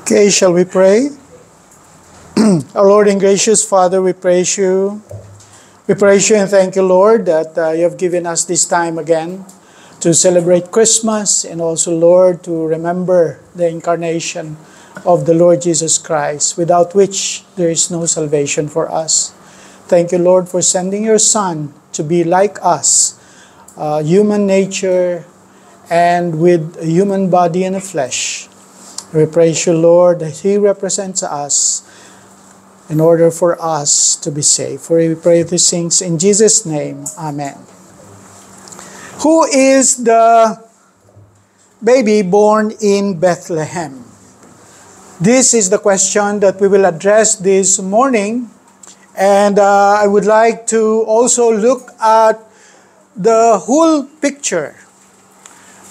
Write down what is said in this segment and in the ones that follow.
Okay, shall we pray? Our Lord and gracious Father, we praise you. We praise you and thank you, Lord, that you have given us this time again to celebrate Christmas and also, Lord, to remember the incarnation of the Lord Jesus Christ, without which there is no salvation for us. Thank you, Lord, for sending your Son to be like us, human nature and with a human body and a flesh. We praise you, Lord, that He represents us in order for us to be saved. For we pray these things in Jesus' name. Amen. Who is the baby born in Bethlehem? This is the question that we will address this morning. And I would like to also look at the whole picture.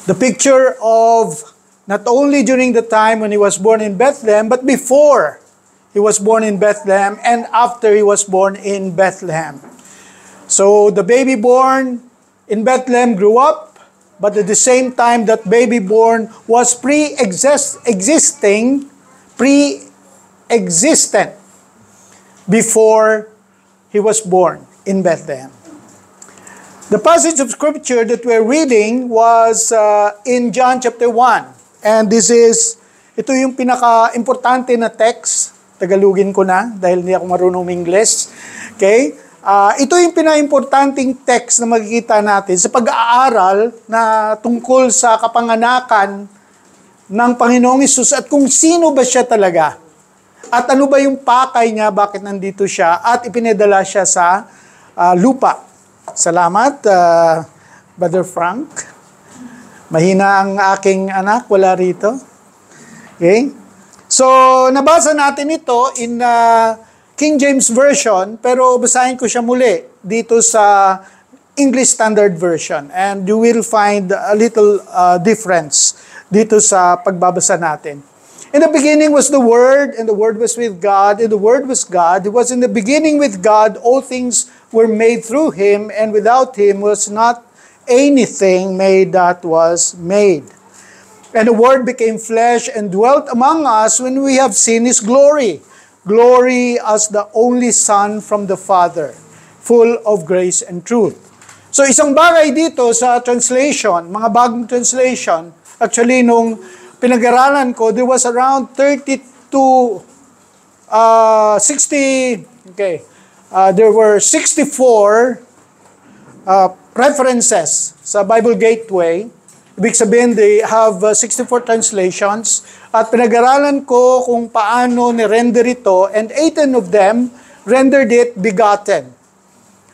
The picture of not only during the time when He was born in Bethlehem, but before He was born in Bethlehem and after He was born in Bethlehem. So the baby born in Bethlehem grew up, but at the same time that baby born was pre-existent before He was born in Bethlehem. The passage of scripture that we're reading was in John chapter 1. And ito yung pinaka-importante na text. Tagalogin ko na dahil hindi ako marunong English. Okay? Ito yung pinaka-importanting text na makikita natin sa pag-aaral na tungkol sa kapanganakan ng Panginoong Hesus at kung sino ba siya talaga. At ano ba yung pakay niya, bakit nandito siya, at ipinadala siya sa lupa. Salamat, Brother Frank. Mahina ang aking anak, wala rito. Okay? So, nabasa natin ito in King James Version, pero basahin ko siya muli dito sa English Standard Version. And you will find a little difference dito sa pagbabasa natin. In the beginning was the Word, and the Word was with God, and the Word was God. It was in the beginning with God. All things were made through Him, and without Him was not anything made that was made. And the Word became flesh and dwelt among us when we have seen His glory. Glory as the only Son from the Father, full of grace and truth. So isang bagay dito sa translation, mga bagong translation, actually nung pinag-aralan ko, there was around 30 to 60, there were 64 references sa Bible Gateway. Ibig sabihin, they have 64 translations. At pinag-aralan ko kung paano ni-render ito, and 18 of them rendered it begotten.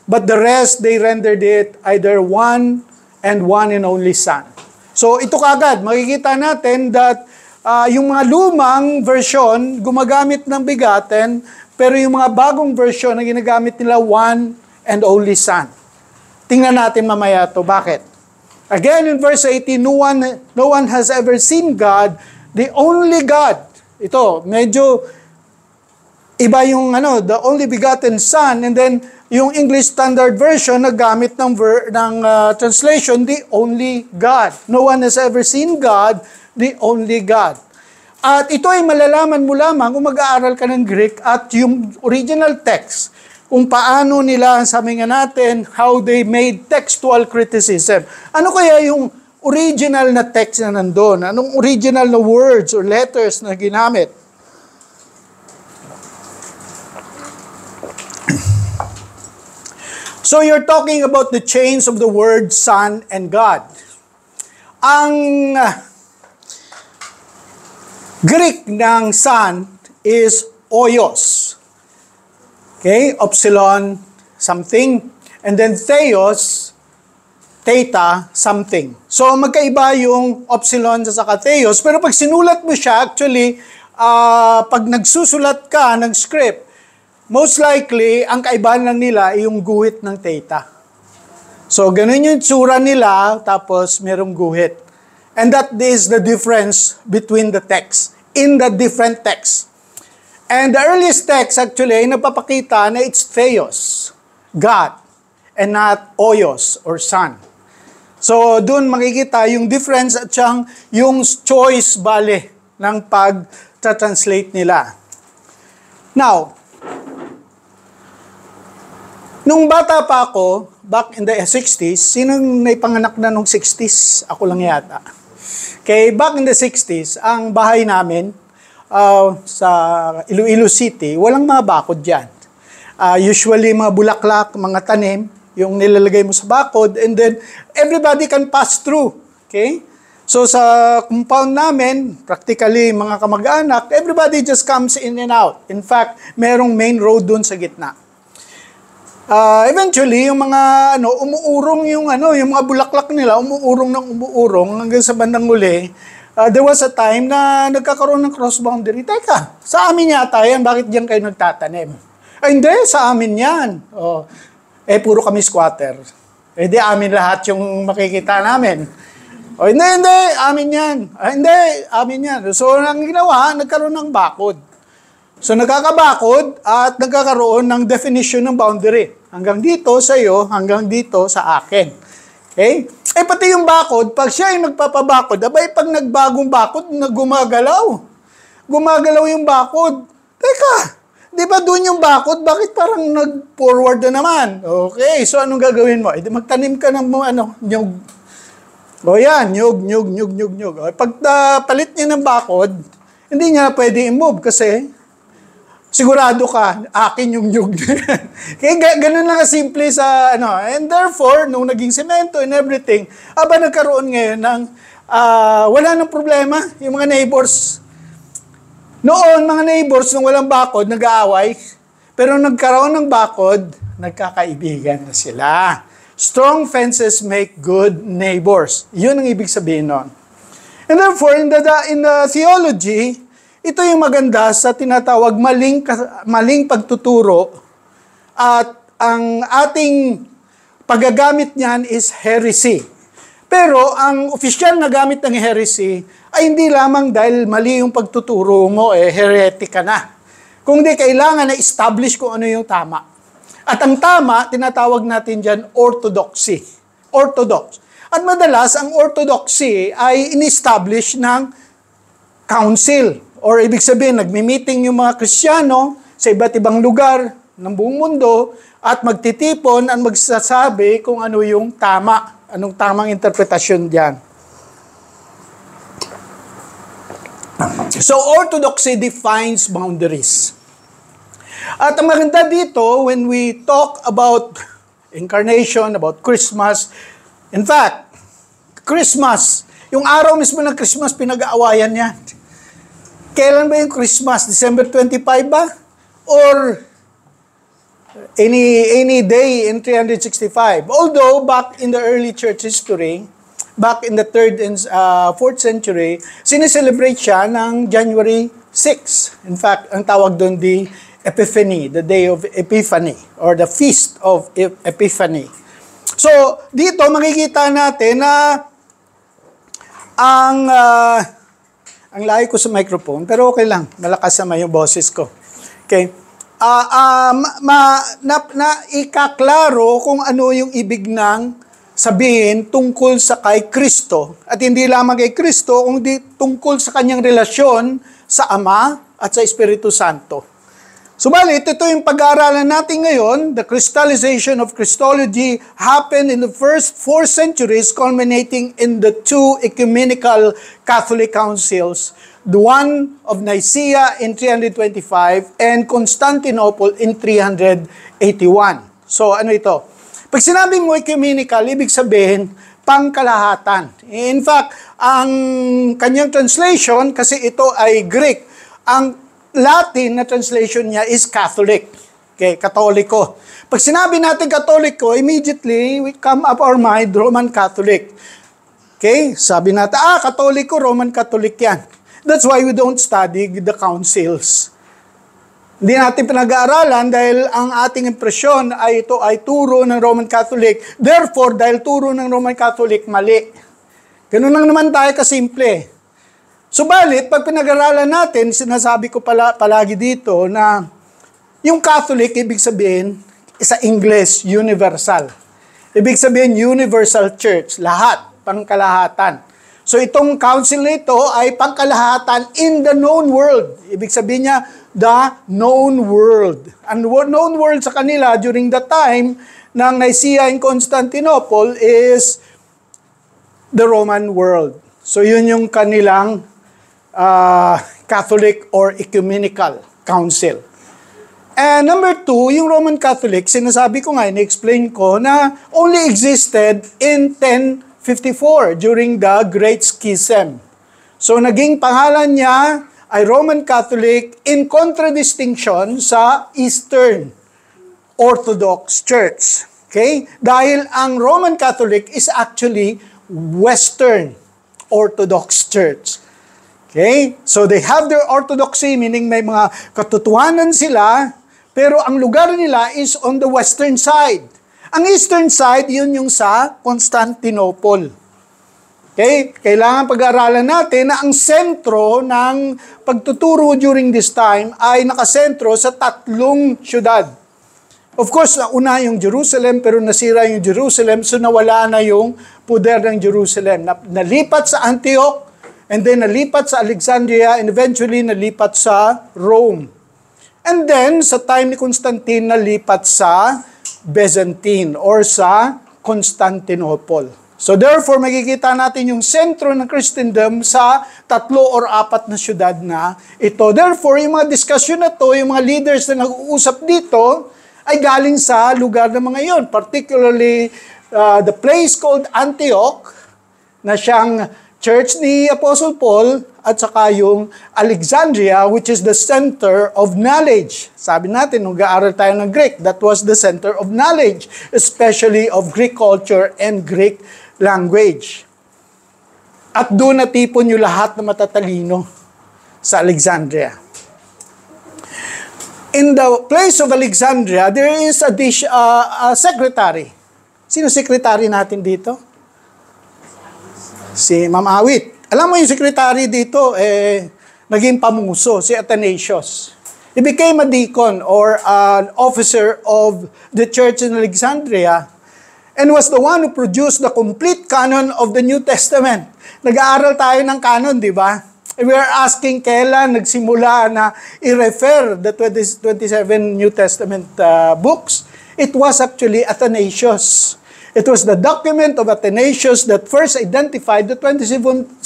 But the rest, they rendered it either one and only Son. So ito kagad, makikita natin that yung mga lumang version, gumagamit ng begotten, pero yung mga bagong version na ginagamit nila, one and only Son. Tingnan natin mamaya to. Bakit? Again, in verse 18, no one has ever seen God, the only God. Ito, medyo iba yung the only begotten Son, and then yung English Standard Version naggamit ng translation, the only God. No one has ever seen God, the only God. At ito ay malalaman mo lamang kung mag-aaral ka ng Greek at yung original text, kung paano nila, sabi nga natin, how they made textual criticism. Ano kaya yung original na text na nandun? Anong original na words or letters na ginamit? So you're talking about the change of the word Son and God. Ang Greek ng Son is Oyos. Okay, Upsilon, something. And then Theos, Theta, something. So magkaiba yung Upsilon sa saka Theos. Pero pag sinulat mo siya, actually, pag nagsusulat ka ng script, most likely, ang kaibahan lang nila ay yung guhit ng Theta. So ganun yung tsura nila, tapos merong guhit. And that is the difference between the text, in the different texts. And the earliest text actually, napapakita na it's Theos, God, and not Oyos, or Son. So, doon makikita yung difference at yung choice, ng translate nila. Now, nung bata pa ako, back in the 60s, sinong naipanganak na nung 60s? Ako lang yata. Okay, back in the 60s, ang bahay namin sa Iloilo City, walang mga bakod dyan. Usually, mga bulaklak, mga tanim, yung nilalagay mo sa bakod, and then everybody can pass through. Okay? So, sa compound namin, practically, mga kamag-anak, everybody just comes in and out. In fact, merong main road dun sa gitna. Eventually, yung mga umuurong yung mga bulaklak nila, umuurong hanggang sa bandang uli. There was a time na nagkakaroon ng cross boundary. Teka, sa amin yata yan, bakit diyan kayo nagtatanim? Hindi, sa amin yan. Puro kami squatter. Di amin lahat yung makikita namin. Hindi, amin yan. Hindi, amin yan. So, ang ginawa, nagkaroon ng bakod. So, nagkakabakod at nagkakaroon ng definition ng boundary. Hanggang dito sa iyo, hanggang dito sa akin. Okay? Pati yung bakod, pag siya ay nagpapabakod, abay, pag nagbagong bakod, gumagalaw. Gumagalaw yung bakod. Teka, di ba doon yung bakod? Bakit parang nag-forward na naman? Okay, so anong gagawin mo? Magtanim ka ng nyug. Yan, nyug. Pag palit niya ng bakod, hindi niya pwede i-move kasi sigurado ka, akin yung nyug. Kaya ganun lang kasimple sa And therefore, nung naging semento and everything, nagkaroon ngayon ng wala nang problema yung mga neighbors. Noon, mga neighbors, nung walang bakod, nag-aaway. Pero nagkaroon ng bakod, nagkakaibigan na sila. Strong fences make good neighbors. Yun ang ibig sabihin nun. And therefore, in the theology, ito yung maganda sa tinatawag maling pagtuturo at ang ating paggagamit niyan is heresy. Pero ang opisyal na gamit ng heresy ay hindi lamang dahil mali yung pagtuturo mo, heretic ka na. Kung di, kailangan na establish kung ano yung tama. At ang tama, tinatawag natin dyan orthodoxy. Orthodox. At madalas, ang orthodoxy ay in-establish ng council. Or ibig sabihin, nagmi-meeting yung mga Kristiyano sa iba't ibang lugar ng buong mundo at magtitipon at magsasabi kung ano yung tama, anong tamang interpretasyon diyan. So, orthodoxy defines boundaries. At ang maganda dito, when we talk about incarnation, about Christmas, in fact, Christmas, yung araw mismo ng Christmas, pinag-aawayan niya. Kailan ba yung Christmas? December 25 ba? Or any day in 365? Although, back in the early church history, back in the 3rd and 4th century, sineselebrate siya ng January 6. In fact, ang tawag doon di Epiphany, the day of Epiphany, or the Feast of Epiphany. So, dito makikita natin na ang layo ko sa microphone, pero okay lang. Malakas naman yung boses ko. Okay? Ikaklaro kung ano yung ibig ng sabihin tungkol sa kay Kristo. At hindi lamang kay Kristo, kundi tungkol sa kanyang relasyon sa Ama at sa Espiritu Santo. Subalit, ito yung pag-aaralan natin ngayon. The crystallization of Christology happened in the first 4 centuries, culminating in the 2 ecumenical Catholic councils, the one of Nicaea in 325 and Constantinople in 381. So, ano ito? Pag sinabi mo ecumenical, ibig sabihin, pangkalahatan. In fact, ang kanyang translation, kasi ito ay Greek, ang Latin na translation niya is Catholic. Okay, Katoliko. Pag sinabi natin Katoliko, immediately we come up our mind, Roman Catholic. Okay, sabi natin, Katoliko, Roman Catholic yan. That's why we don't study the councils. Hindi natin pinag-aaralan dahil ang ating impresyon ay ito ay turo ng Roman Catholic. Therefore, dahil turo ng Roman Catholic, mali. Ganun lang naman tayo kasimple. Subalit, pag pinag-aralan natin, sinasabi ko palagi dito na yung Catholic, ibig sabihin, sa English, universal. Ibig sabihin, universal church, lahat, pangkalahatan. So itong council na ito ay pangkalahatan in the known world. Ibig sabihin niya, the known world. Ang known world sa kanila during the time ng Nicaea in Constantinople is the Roman world. So yun yung kanilang Catholic or ecumenical council. And number 2, yung Roman Catholic, sinasabi ko nga, in-explain ko na only existed in 1054 during the Great Schism. So naging pangalan niya ay Roman Catholic in contradistinction sa Eastern Orthodox Church. Okay? Dahil ang Roman Catholic is actually Western Orthodox Church. Okay? So they have their orthodoxy, meaning may mga katotohanan sila, pero ang lugar nila is on the western side. Ang eastern side, yun yung sa Constantinople. Okay? Kailangan pag-aaralan natin na ang sentro ng pagtuturo during this time ay nakasentro sa 3 syudad. Of course, nauna yung Jerusalem, pero nasira yung Jerusalem, so nawala na yung puder ng Jerusalem. Nalipat sa Antioch, and then nalipat sa Alexandria, and eventually nalipat sa Rome. And then, sa time ni Constantine, nalipat sa Byzantine or sa Constantinople. So therefore, makikita natin yung sentro ng Christendom sa 3 or 4 na syudad na ito. Therefore, yung mga discussion na to, yung mga leaders na nag-uusap dito, ay galing sa lugar ng mga yon. Particularly, the place called Antioch, na siyang church ni Apostle Paul, at saka yung Alexandria, which is the center of knowledge. Sabi natin, nung gaaral tayo ng Greek, that was the center of knowledge, especially of Greek culture and Greek language. At doon natipon yung lahat na matatalino sa Alexandria. In the place of Alexandria, there is a secretary. Sino secretary natin dito? Si Ma'am Awit. Alam mo yung secretary dito, naging pamuso, si Athanasius. He became a deacon or an officer of the church in Alexandria and was the one who produced the complete canon of the New Testament. Nag-aaral tayo ng canon, di ba? We are asking kailan nagsimula na i-refer the 27 New Testament books. It was actually Athanasius. It was the document of Athanasius that first identified the 27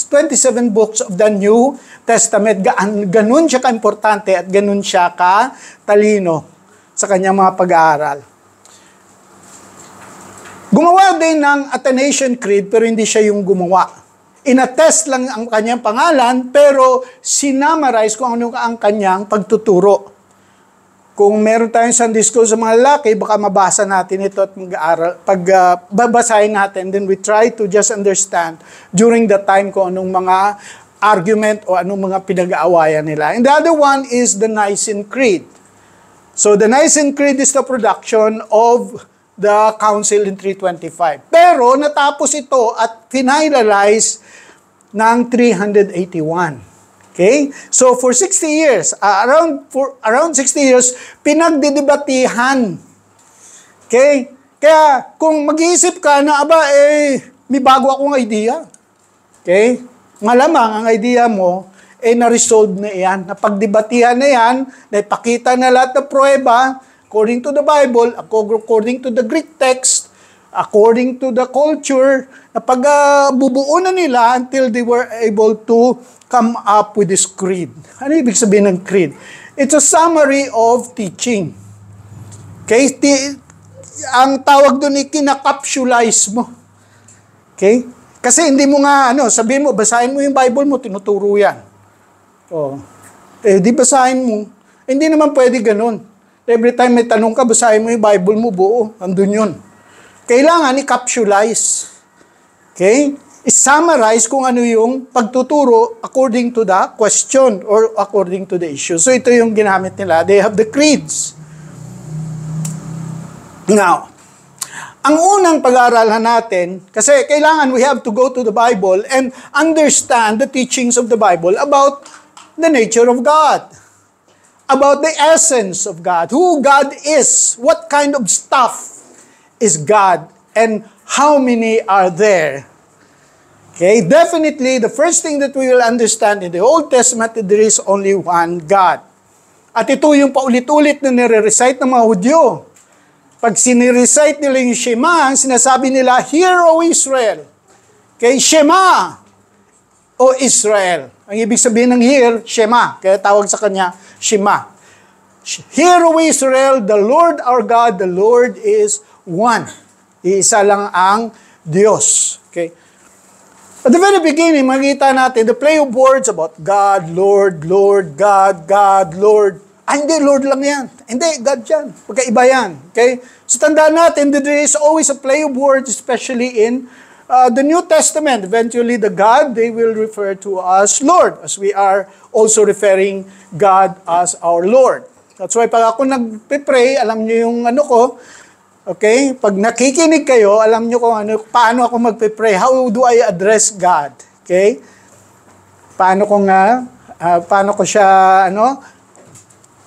books of the New Testament. Ganun siya ka-importante at ganun siya ka-talino sa kanyang mga pag-aaral. Gumawa din ng Athanasian Creed pero hindi siya yung gumawa. Inattest lang ang kanyang pangalan pero sinamarize kung ano ang kanyang pagtuturo. Kung meron tayong Sunday school sa mga lalaki, baka mabasa natin ito at mag-aaral. Babasahin natin, then we try to just understand during the time kung anong mga argument o anong mga pinag-aawayan nila. And the other one is the Nicene Creed. So the Nicene Creed is the production of the Council in 325. Pero natapos ito at finalize ng 381. Okay? So for 60 years, around 60 years, pinagdidebatihan. Okay? Kaya kung mag-iisip ka na, may bago akong idea. Okay? Malamang ang idea mo, na-resolve na yan. Napagdebatihan na yan, naipakita na lahat ng pruweba, according to the Bible, according to the Greek text, according to the culture, napagbubuo na nila until they were able to come up with this creed. Ano ibig sabihin ng creed? It's a summary of teaching. Okay? Ang tawag doon ay kinakapsulize mo. Okay? Kasi hindi mo nga, sabihin mo, basahin mo yung Bible mo, tinuturo yan. Oh. Di basahin mo. Hindi naman pwede ganun. Every time may tanong ka, basahin mo yung Bible mo, buo. Andun yun. Kailangan i-capsulize. Okay? I-summarize kung ano yung pagtuturo according to the question or according to the issue. So ito yung ginamit nila. They have the creeds. Now, ang unang pag-aaralan natin, kasi kailangan we have to go to the Bible and understand the teachings of the Bible about the nature of God. About the essence of God. Who God is. What kind of stuff is God. And how many are there Okay, definitely, the first thing that we will understand in the Old Testament, there is only one God. At ito yung paulit-ulit na nire-recite ng mga Hudyo. Pag sinirecite nila yung Shema, sinasabi nila, Hear, O Israel. Okay, Shema, O Israel. Ang ibig sabihin ng hear, Shema. Kaya tawag sa kanya, Shema. Hear, O Israel, the Lord our God, the Lord is one. Iisa lang ang Diyos. Okay. At the very beginning, makikita natin the play of words about God, Lord, Lord, God, God, Lord. Hindi, Lord lang yan. Hindi, God yan. Pagkaiba yan. Okay? So tandaan natin that there is always a play of words, especially in the New Testament. Eventually, the God, they will refer to as Lord, as we are also referring God as our Lord. That's why pag ako nagpe-pray, alam niyo yung ano ko, okay? Pag nakikinig kayo, alam nyo kung paano ako magpe-pray. How do I address God? Okay? Paano ko siya,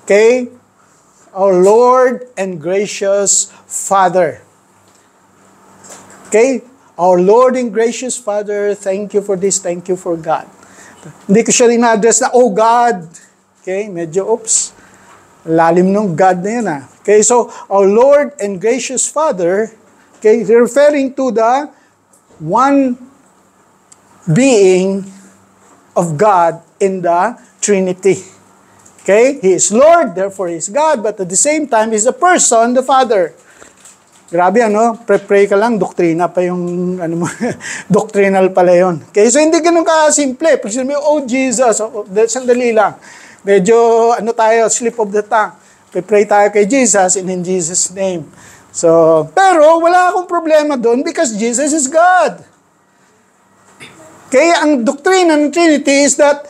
Okay? Our Lord and gracious Father. Okay? Our Lord and gracious Father, thank you for this, thank you for God. Hindi ko siya ina-address na, oh God. Okay? Medyo, oops. Lalim nung God na yun Okay, so our Lord and gracious Father, okay, referring to the one being of God in the Trinity. Okay, He is Lord, therefore He is God, but at the same time, He is a person, the Father. Grabe pre-pray ka lang, doktrina pa yung, doctrinal pala yun. Okay, so hindi ganun ka-simple. Pag sinabi, oh Jesus, sandali lang. Medyo, slip of the tongue. Pray tayo kay Jesus and in Jesus' name. So, pero wala akong problema doon because Jesus is God. Okay, ang doktrina ng Trinity is that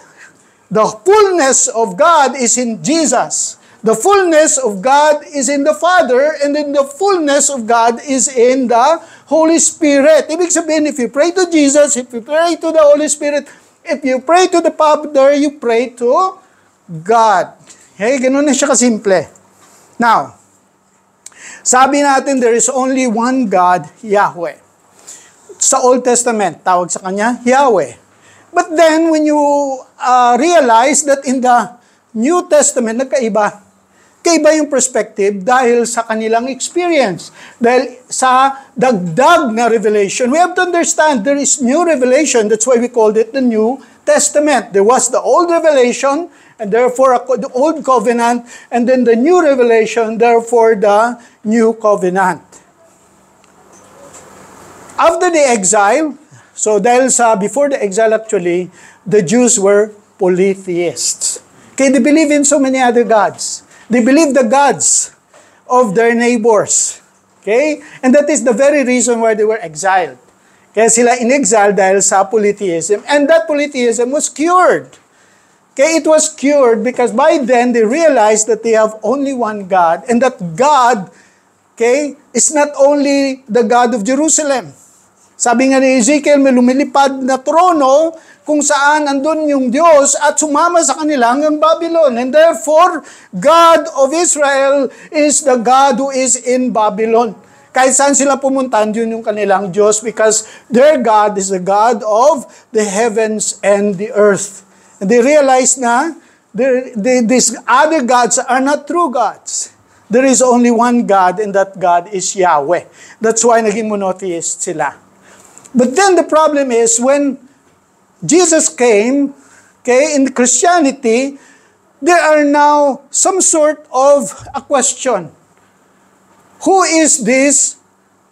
the fullness of God is in Jesus. The fullness of God is in the Father, and then the fullness of God is in the Holy Spirit. Ibig sabihin, if you pray to Jesus, if you pray to the Holy Spirit, if you pray to the Father, you pray to God. Okay, ganun na siya kasimple. Now, sabi natin there is only one God, Yahweh. Sa Old Testament, tawag sa kanya, Yahweh. But then, when you realize that in the New Testament, nagkaiba. Kaiba yung perspective dahil sa kanilang experience. Dahil sa dagdag na revelation. We have to understand there is new revelation. That's why we called it the New Testament. There was the old revelation, and therefore the old covenant, and then the new revelation, therefore the new covenant. After the exile, so dahil before the exile actually, the Jews were polytheists. Okay, they believe in so many other gods. They believe the gods of their neighbors. Okay? And that is the very reason why they were exiled. Kaya sila in-exile dahil sa polytheism. And that polytheism was cured. Okay, it was cured because by then they realized that they have only one God and that God, okay, is not only the God of Jerusalem. Sabi nga ni Ezekiel, may lumilipad na trono kung saan andun yung Diyos at sumama sa kanila hanggang Babylon. And therefore, God of Israel is the God who is in Babylon. Kahit saan sila pumunta, yun yung kanilang Diyos because their God is the God of the heavens and the earth. And they realize na these other gods are not true gods. There is only one God and that God is Yahweh. That's why naging monotheist sila. But then the problem is when Jesus came, okay, in Christianity, there are now some sort of a question. Who is this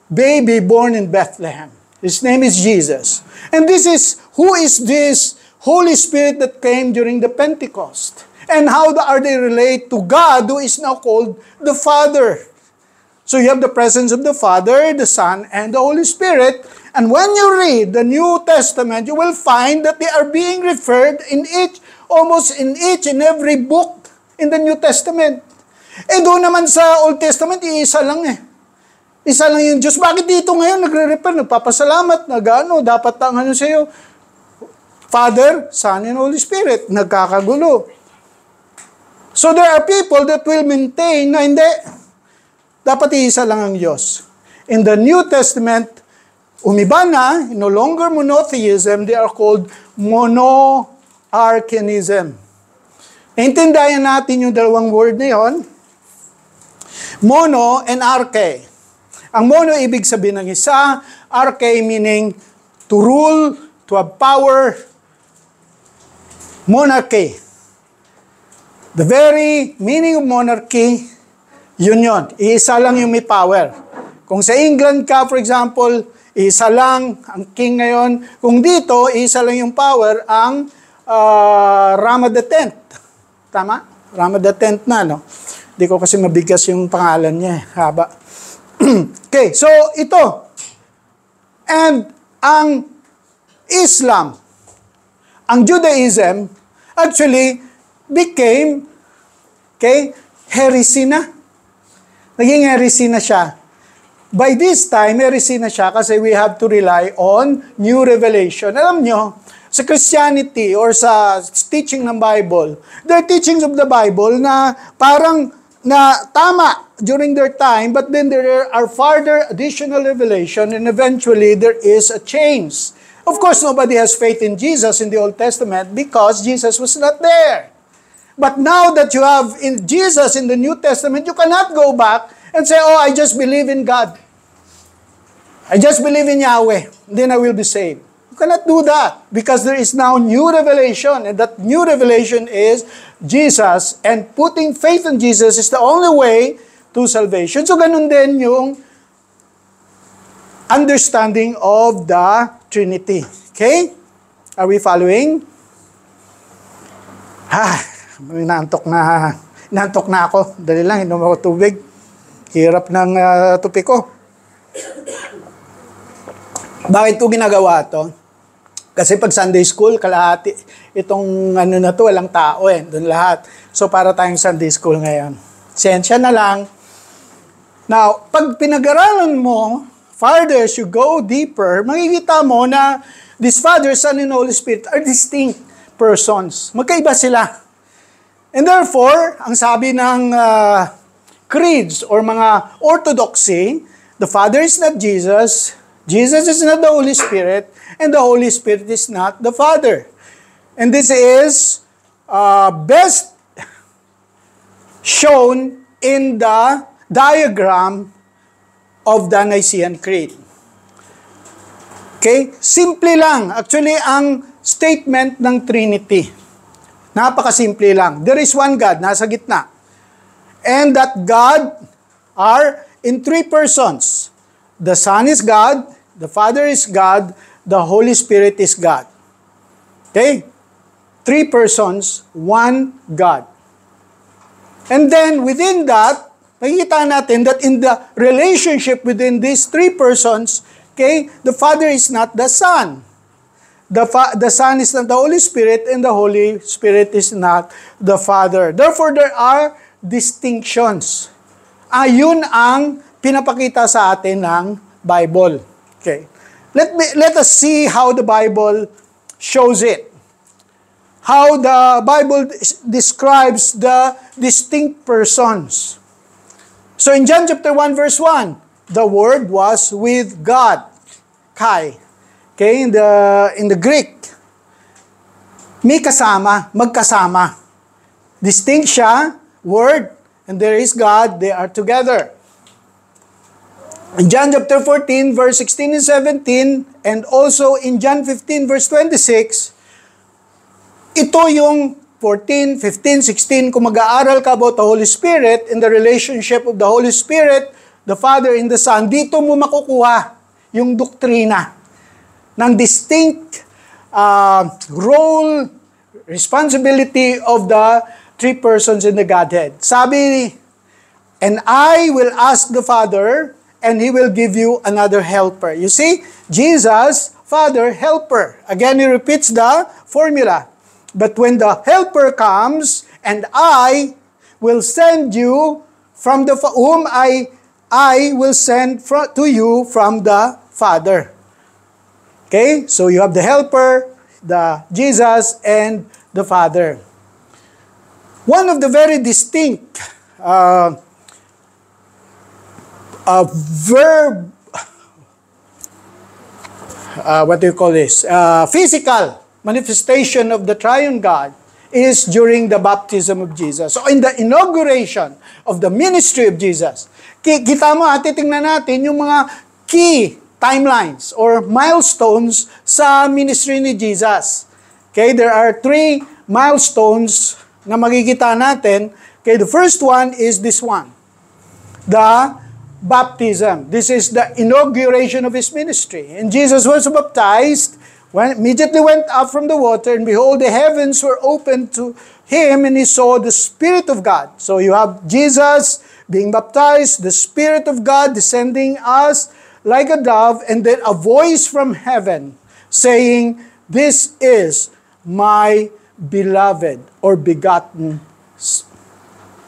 baby born in Bethlehem? His name is Jesus. And who is this Holy Spirit that came during the Pentecost? And how are they relate to God who is now called the Father? So you have the presence of the Father, the Son, and the Holy Spirit. And when you read the New Testament, you will find that they are being referred almost in each and every book in the New Testament. Eh doon naman sa Old Testament, iisa lang Isa lang yung Diyos. Bakit dito ngayon nagre-refer, nagpapasalamat, dapat ang sa'yo? Father, Son, and Holy Spirit. Nagkakagulo. So there are people that will maintain na hindi. Dapat iisa lang ang Diyos. In the New Testament, umiba na, no longer monotheism, they are called monoarchanism. Naintindihan natin yung dalawang word na yon, mono and arche. Ang mono ibig sabihin ng isa, arche meaning to rule, to have power, monarchy. The very meaning of monarchy, yun. Iisa lang yung may power. Kung sa England ka, for example, isa lang ang king ngayon. Kung dito, isa lang yung power, ang Rama X. Tama? Rama X na, no? Hindi ko kasi mabigas yung pangalan niya. Haba. Okay, so ito. And ang Islam, ang Judaism, actually became, heresy na. Naging heresy na siya. By this time, heresy na siya kasi we have to rely on new revelation. Alam nyo, sa Christianity or sa teaching ng Bible, there are teachings of the Bible na parang na tama during their time, but then there are further additional revelation and eventually there is a change. Of course, nobody has faith in Jesus in the Old Testament because Jesus was not there. But now that you have in Jesus in the New Testament, you cannot go back and say, oh, I just believe in God. I just believe in Yahweh. Then I will be saved. You cannot do that because there is now new revelation. And that new revelation is Jesus. And putting faith in Jesus is the only way to salvation. So ganun din yung understanding of the Trinity. Okay? Are we following? Inaantok na ako. Dali lang, inom ako tubig. Hirap ng tupi ko. Bakit ko ginagawa to? Kasi pag Sunday school, kalahati, itong na to, walang tao doon lahat. So para tayong Sunday school ngayon. Sensya na lang. Now, pag pinag-aralan mo, farther as you go deeper, makikita mo na this Father, Son, and Holy Spirit are distinct persons. Magkaiba sila. And therefore, ang sabi ng creeds or mga orthodoxy, the Father is not Jesus, Jesus is not the Holy Spirit, and the Holy Spirit is not the Father. And this is best shown in the diagram of the Nicene Creed. Okay? Simple lang. Actually, ang statement ng Trinity. Napakasimple lang. There is one God, nasa gitna. And that God are in three persons. The Son is God, the Father is God, the Holy Spirit is God. Okay? Three persons, one God. And then within that, makikita natin that in the relationship within these three persons, okay, the Father is not the Son. The Son is not the Holy Spirit, and the Holy Spirit is not the Father. Therefore, there are distinctions. Ayun ang pinapakita sa atin ng Bible. Okay. Let us see how the Bible shows it. How the Bible describes the distinct persons. So in John chapter 1 verse 1, the Word was with God. Kai. Okay, in the Greek. May kasama, magkasama. Distinct siya, Word, and there is God, they are together. In John chapter 14, verse 16 and 17, and also in John 15, verse 26, ito yung 14, 15, 16, kung mag-aaral ka about the Holy Spirit and the relationship of the Holy Spirit, the Father and the Son, dito mo makukuha yung doktrina ng distinct role, responsibility of the three persons in the Godhead. Sabi, and I will ask the Father, and He will give you another helper. You see, Jesus, Father, helper. Again, He repeats the formula. But when the helper comes, and I will send you from the whom I will send to you from the Father. Okay? So you have the helper, the Jesus, and the Father. One of the very distinct what do you call this? Physical manifestation of the triune God is during the baptism of Jesus. So in the inauguration of the ministry of Jesus, kita mo, titingnan natin yung mga key timelines or milestones sa ministry ni Jesus. Okay, there are 3 milestones na makikita natin. Okay, the first one is this one. The baptism. This is the inauguration of His ministry. And Jesus was baptized, immediately went up from the water, and behold, the heavens were opened to Him, and He saw the Spirit of God. So you have Jesus being baptized, the Spirit of God descending us like a dove, and then a voice from heaven saying, "This is my beloved," or begotten,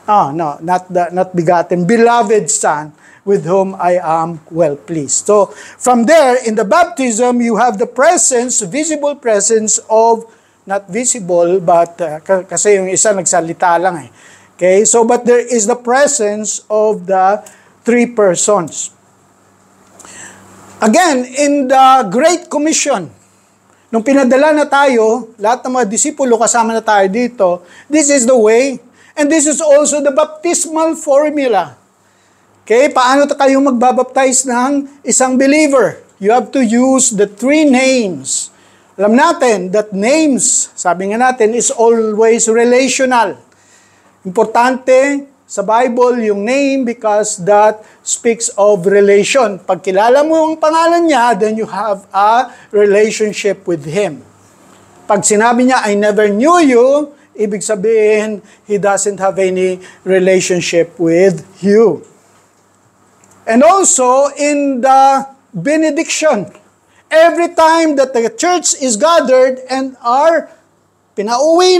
not begotten, beloved Son, with whom I am well pleased. So, from there, in the baptism, you have the presence, visible presence of, not visible, but, kasi yung isa nagsalita lang eh. Okay, so, but there is the presence of the 3 persons. Again, in the Great Commission, nung pinadala na tayo, lahat ng mga disipulo kasama na tayo dito, this is the way, and this is also the baptismal formula. Okay, paano kayo magbabaptize ng isang believer? You have to use the 3 names. Alam natin that names, sabi nga natin, is always relational. Importante sa Bible yung name because that speaks of relation. Pag kilala mo ang pangalan niya, then you have a relationship with Him. Pag sinabi niya, "I never knew you," ibig sabihin, He doesn't have any relationship with you. And also, in the benediction, every time that the church is gathered and are umuwi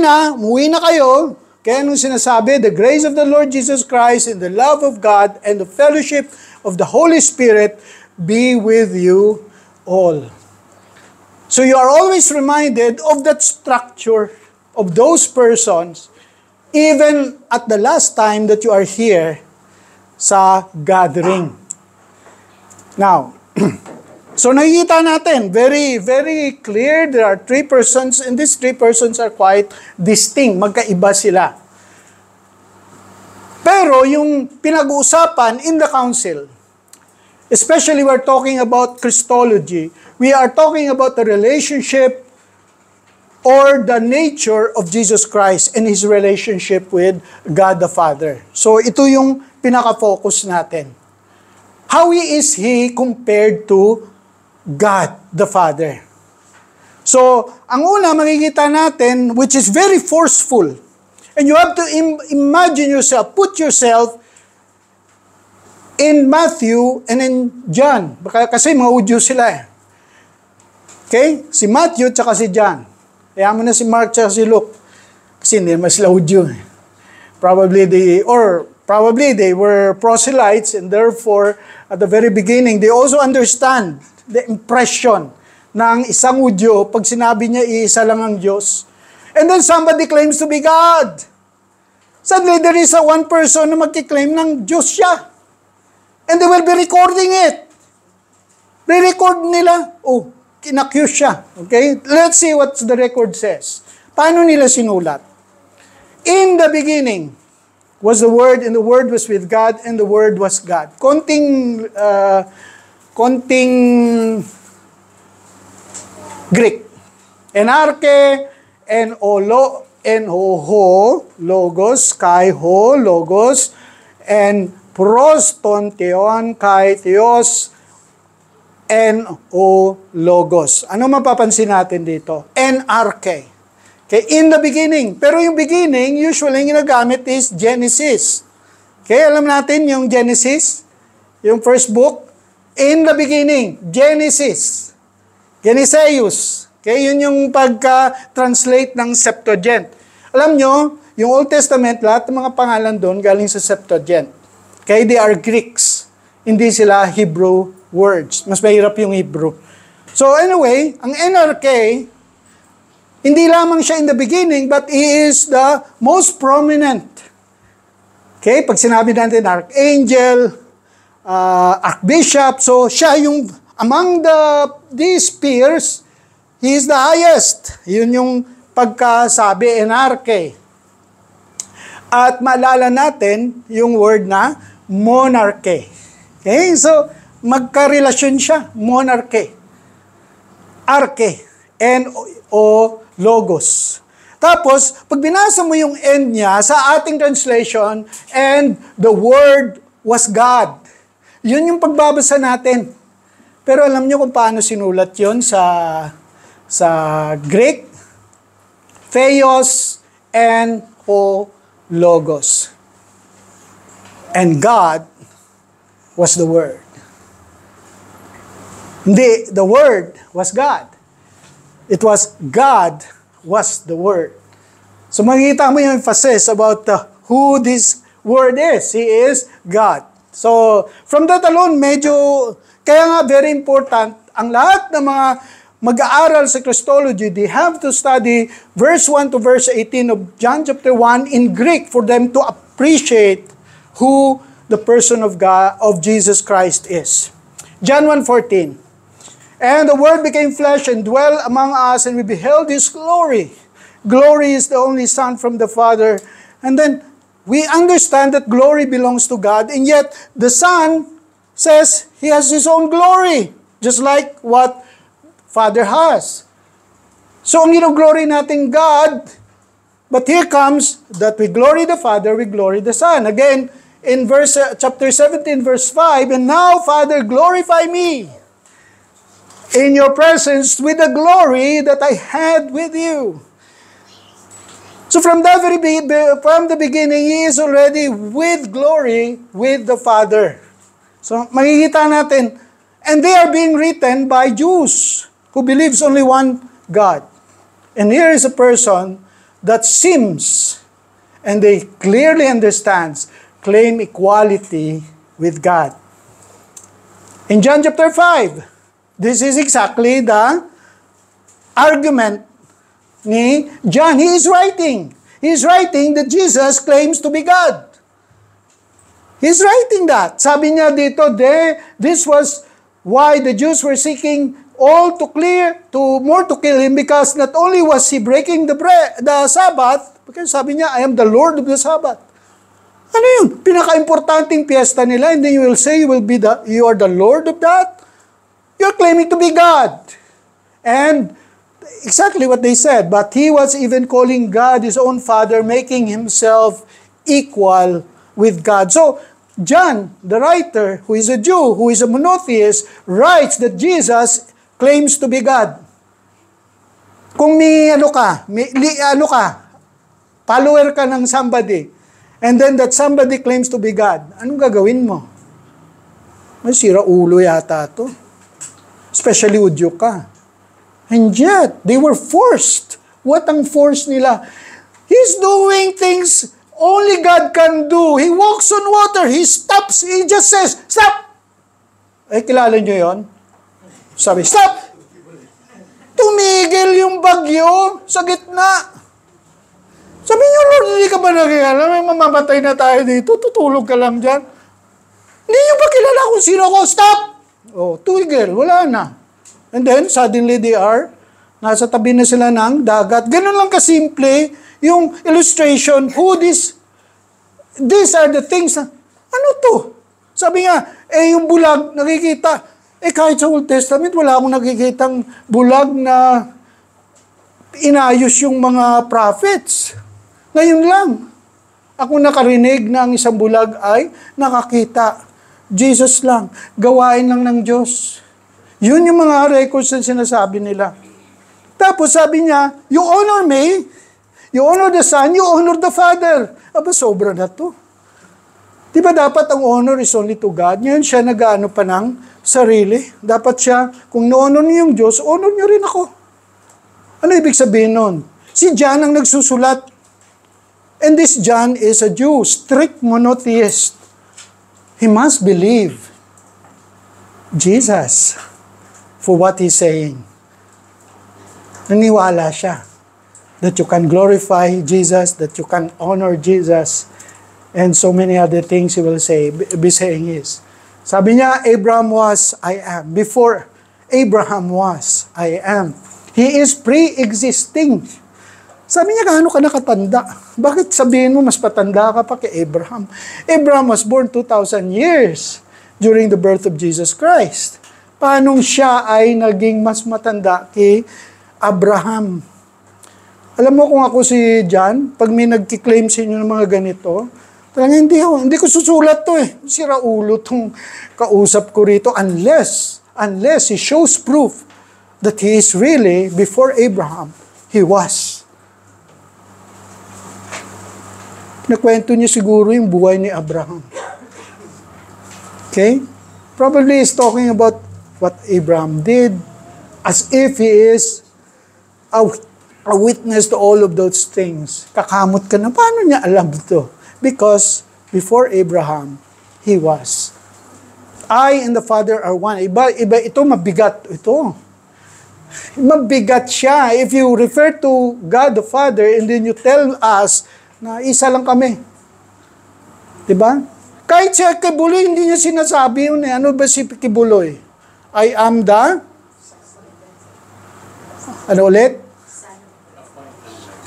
na kayo, kaya nung sinasabi, "The grace of the Lord Jesus Christ and the love of God and the fellowship of the Holy Spirit be with you all." So you are always reminded of that structure of those persons, even at the last time that you are here sa gathering. Now, so nakikita natin, very, very clear, there are 3 persons, and these 3 persons are quite distinct, magkaiba sila. Pero yung pinag-uusapan in the council, especially we're talking about Christology, we are talking about the relationship or the nature of Jesus Christ and His relationship with God the Father. So ito yung pinaka-focus natin. How is He compared to God the Father? So, ang una makikita natin, which is very forceful, and you have to imagine yourself, put yourself in Matthew and in John. Kasi mga Hudyo sila eh. Okay? Si Matthew at si John. Kaya mo na si Mark at si Luke. Kasi hindi naman sila Hudyo. Probably they were proselytes, and therefore, at the very beginning, they also understand the impression ng isang Hudyo pag sinabi niya iisa lang ang Diyos. And then somebody claims to be God. Suddenly, there is one person na magkiklaim ng Diyos siya. And they will be recording it. Re-record nila. Oh, kinaccuse siya. Okay? Let's see what the record says. Paano nila sinulat? In the beginning was the Word, and the Word was with God, and the Word was God. Konting Greek. Enarche, en-ho, logos, kai ho, logos, and proston, theon, kai, theos, en-o, logos. Ano mapapansin natin dito? Enarche. Okay, in the beginning. Pero yung beginning, usually yung ginagamit is Genesis. Okay, alam natin yung Genesis, yung first book. In the beginning, Genesis. Geneseus. Okay, yun yung pagka-translate ng Septuagint. Alam nyo, yung Old Testament, lahat ng mga pangalan doon galing sa Septuagint. Okay, they are Greeks. Hindi sila Hebrew words. Mas mahirap yung Hebrew. So anyway, ang NRK, hindi lamang siya in the beginning, but He is the most prominent. Okay, pag sinabi natin archangel, archbishop, so siya yung among these peers, He is the highest. Yun yung pagkasabi, enarche. At maalala natin yung word na monarchy. Okay? So, magkarelasyon siya, monarchy. Arche. N-O logos. Tapos, pag binasa mo yung end niya, sa ating translation, and the Word was God. Yun yung pagbabasa natin. Pero alam niyo kung paano sinulat yun sa Greek? Theos and O logos. And God was the Word. Hindi, the Word was God. It was God was the Word. So makikita mo yung emphasis about who this Word is. He is God. So, from that alone, kaya nga very important, ang lahat ng mga mag-aaral sa Christology, they have to study verse 1 to verse 18 of John chapter 1 in Greek for them to appreciate who the person of God, of Jesus Christ is. John 1:14. And the Word became flesh and dwelt among us, and we beheld His glory. Glory is the only Son from the Father. And then, we understand that glory belongs to God, and yet, the Son says He has His own glory, just like what Father has. So, ang glory natin God, but here comes that we glory the Father, we glory the Son. Again, in chapter 17, verse 5, and now, Father, glorify me in your presence with the glory that I had with you. So from the beginning, He is already with glory with the Father. So makikita natin, and they are being written by Jews who believes only one God. And here is a person that seems, and they clearly understands, claim equality with God. In John chapter 5, this is exactly the argument ni John. He is writing. He is writing that Jesus claims to be God. He is writing that. Sabi niya dito, this was why the Jews were seeking all more to kill Him, because not only was He breaking the Sabbath, because sabi niya, I am the Lord of the Sabbath. Ano yun? Pinaka-importanting piyesta nila, and then you will say you are the Lord of that? You're claiming to be God. And exactly what they said. But He was even calling God His own Father, making Himself equal with God. So, John, the writer, who is a Jew, who is a monotheist, writes that Jesus claims to be God. Kung may follower ka ng somebody, and then that somebody claims to be God, anong gagawin mo? May sira ulo yata to. Especially Udyo ka. And yet, they were forced. What ang force nila? He's doing things only God can do. He walks on water. He stops. He just says, stop! Kilala nyo yon? Sabi, stop! Tumigil yung bagyo sa gitna. Sabi nyo, Lord, hindi ka ba nakikala? May mamamatay na tayo dito. Tutulog ka lang dyan. Hindi nyo ba kilala kung sino ko? Stop! Tumigil. Wala na. And then, suddenly nasa tabi na sila ng dagat. Ganun lang kasimple yung illustration. These are the things na, ano to? Sabi nga, yung bulag, nakikita. Kahit sa Old Testament, wala akong nakikitang bulag na inayos yung mga prophets. Ngayon lang, ako nakarinig na ang isang bulag ay nakakita. Jesus lang. Gawain lang ng Diyos. Yun yung mga records na sinasabi nila. Tapos sabi niya, you honor me, you honor the Son, you honor the Father. Aba, sobra na to. Di ba dapat ang honor is only to God? Ngayon siya nag-ano pa ng sarili. Dapat siya, kung no-honor niyo yung Diyos, honor niyo rin ako. Ano ibig sabihin nun? Si John ang nagsusulat. And this John is a Jew, strict monotheist. He must believe Jesus for what He's saying. Naniwala siya that you can glorify Jesus, that you can honor Jesus, and so many other things He will say, be saying is. Sabi niya, Abraham was, I am. Before Abraham was, I am. He is pre-existing. Sabi niya, gaano ka nakatanda? Bakit sabihin mo, mas patanda ka pa kay Abraham? Abraham was born 2,000 years during the birth of Jesus Christ. Paano siya ay naging mas matanda kay Abraham? Alam mo kung ako si John, pag may nagkiklaim sa inyo ng mga ganito, talagang hindi ko susulat to eh. Sira ulo tong kausap ko rito unless he shows proof that he is really, before Abraham, he was. Nakwento niya siguro yung buhay ni Abraham. Okay? Probably he's talking about what Abraham did as if he is a witness to all of those things. Kakamot ka na, paano niya alam ito? Because before Abraham, he was. I and the Father are one. Iba ito, mabigat ito. Mabigat siya. If you refer to God the Father and then you tell us na isa lang kami. Diba? Kahit si Kibuloy, hindi niya sinasabi yun eh. Ano ba si Kibuloy? I am the... Ano ulit?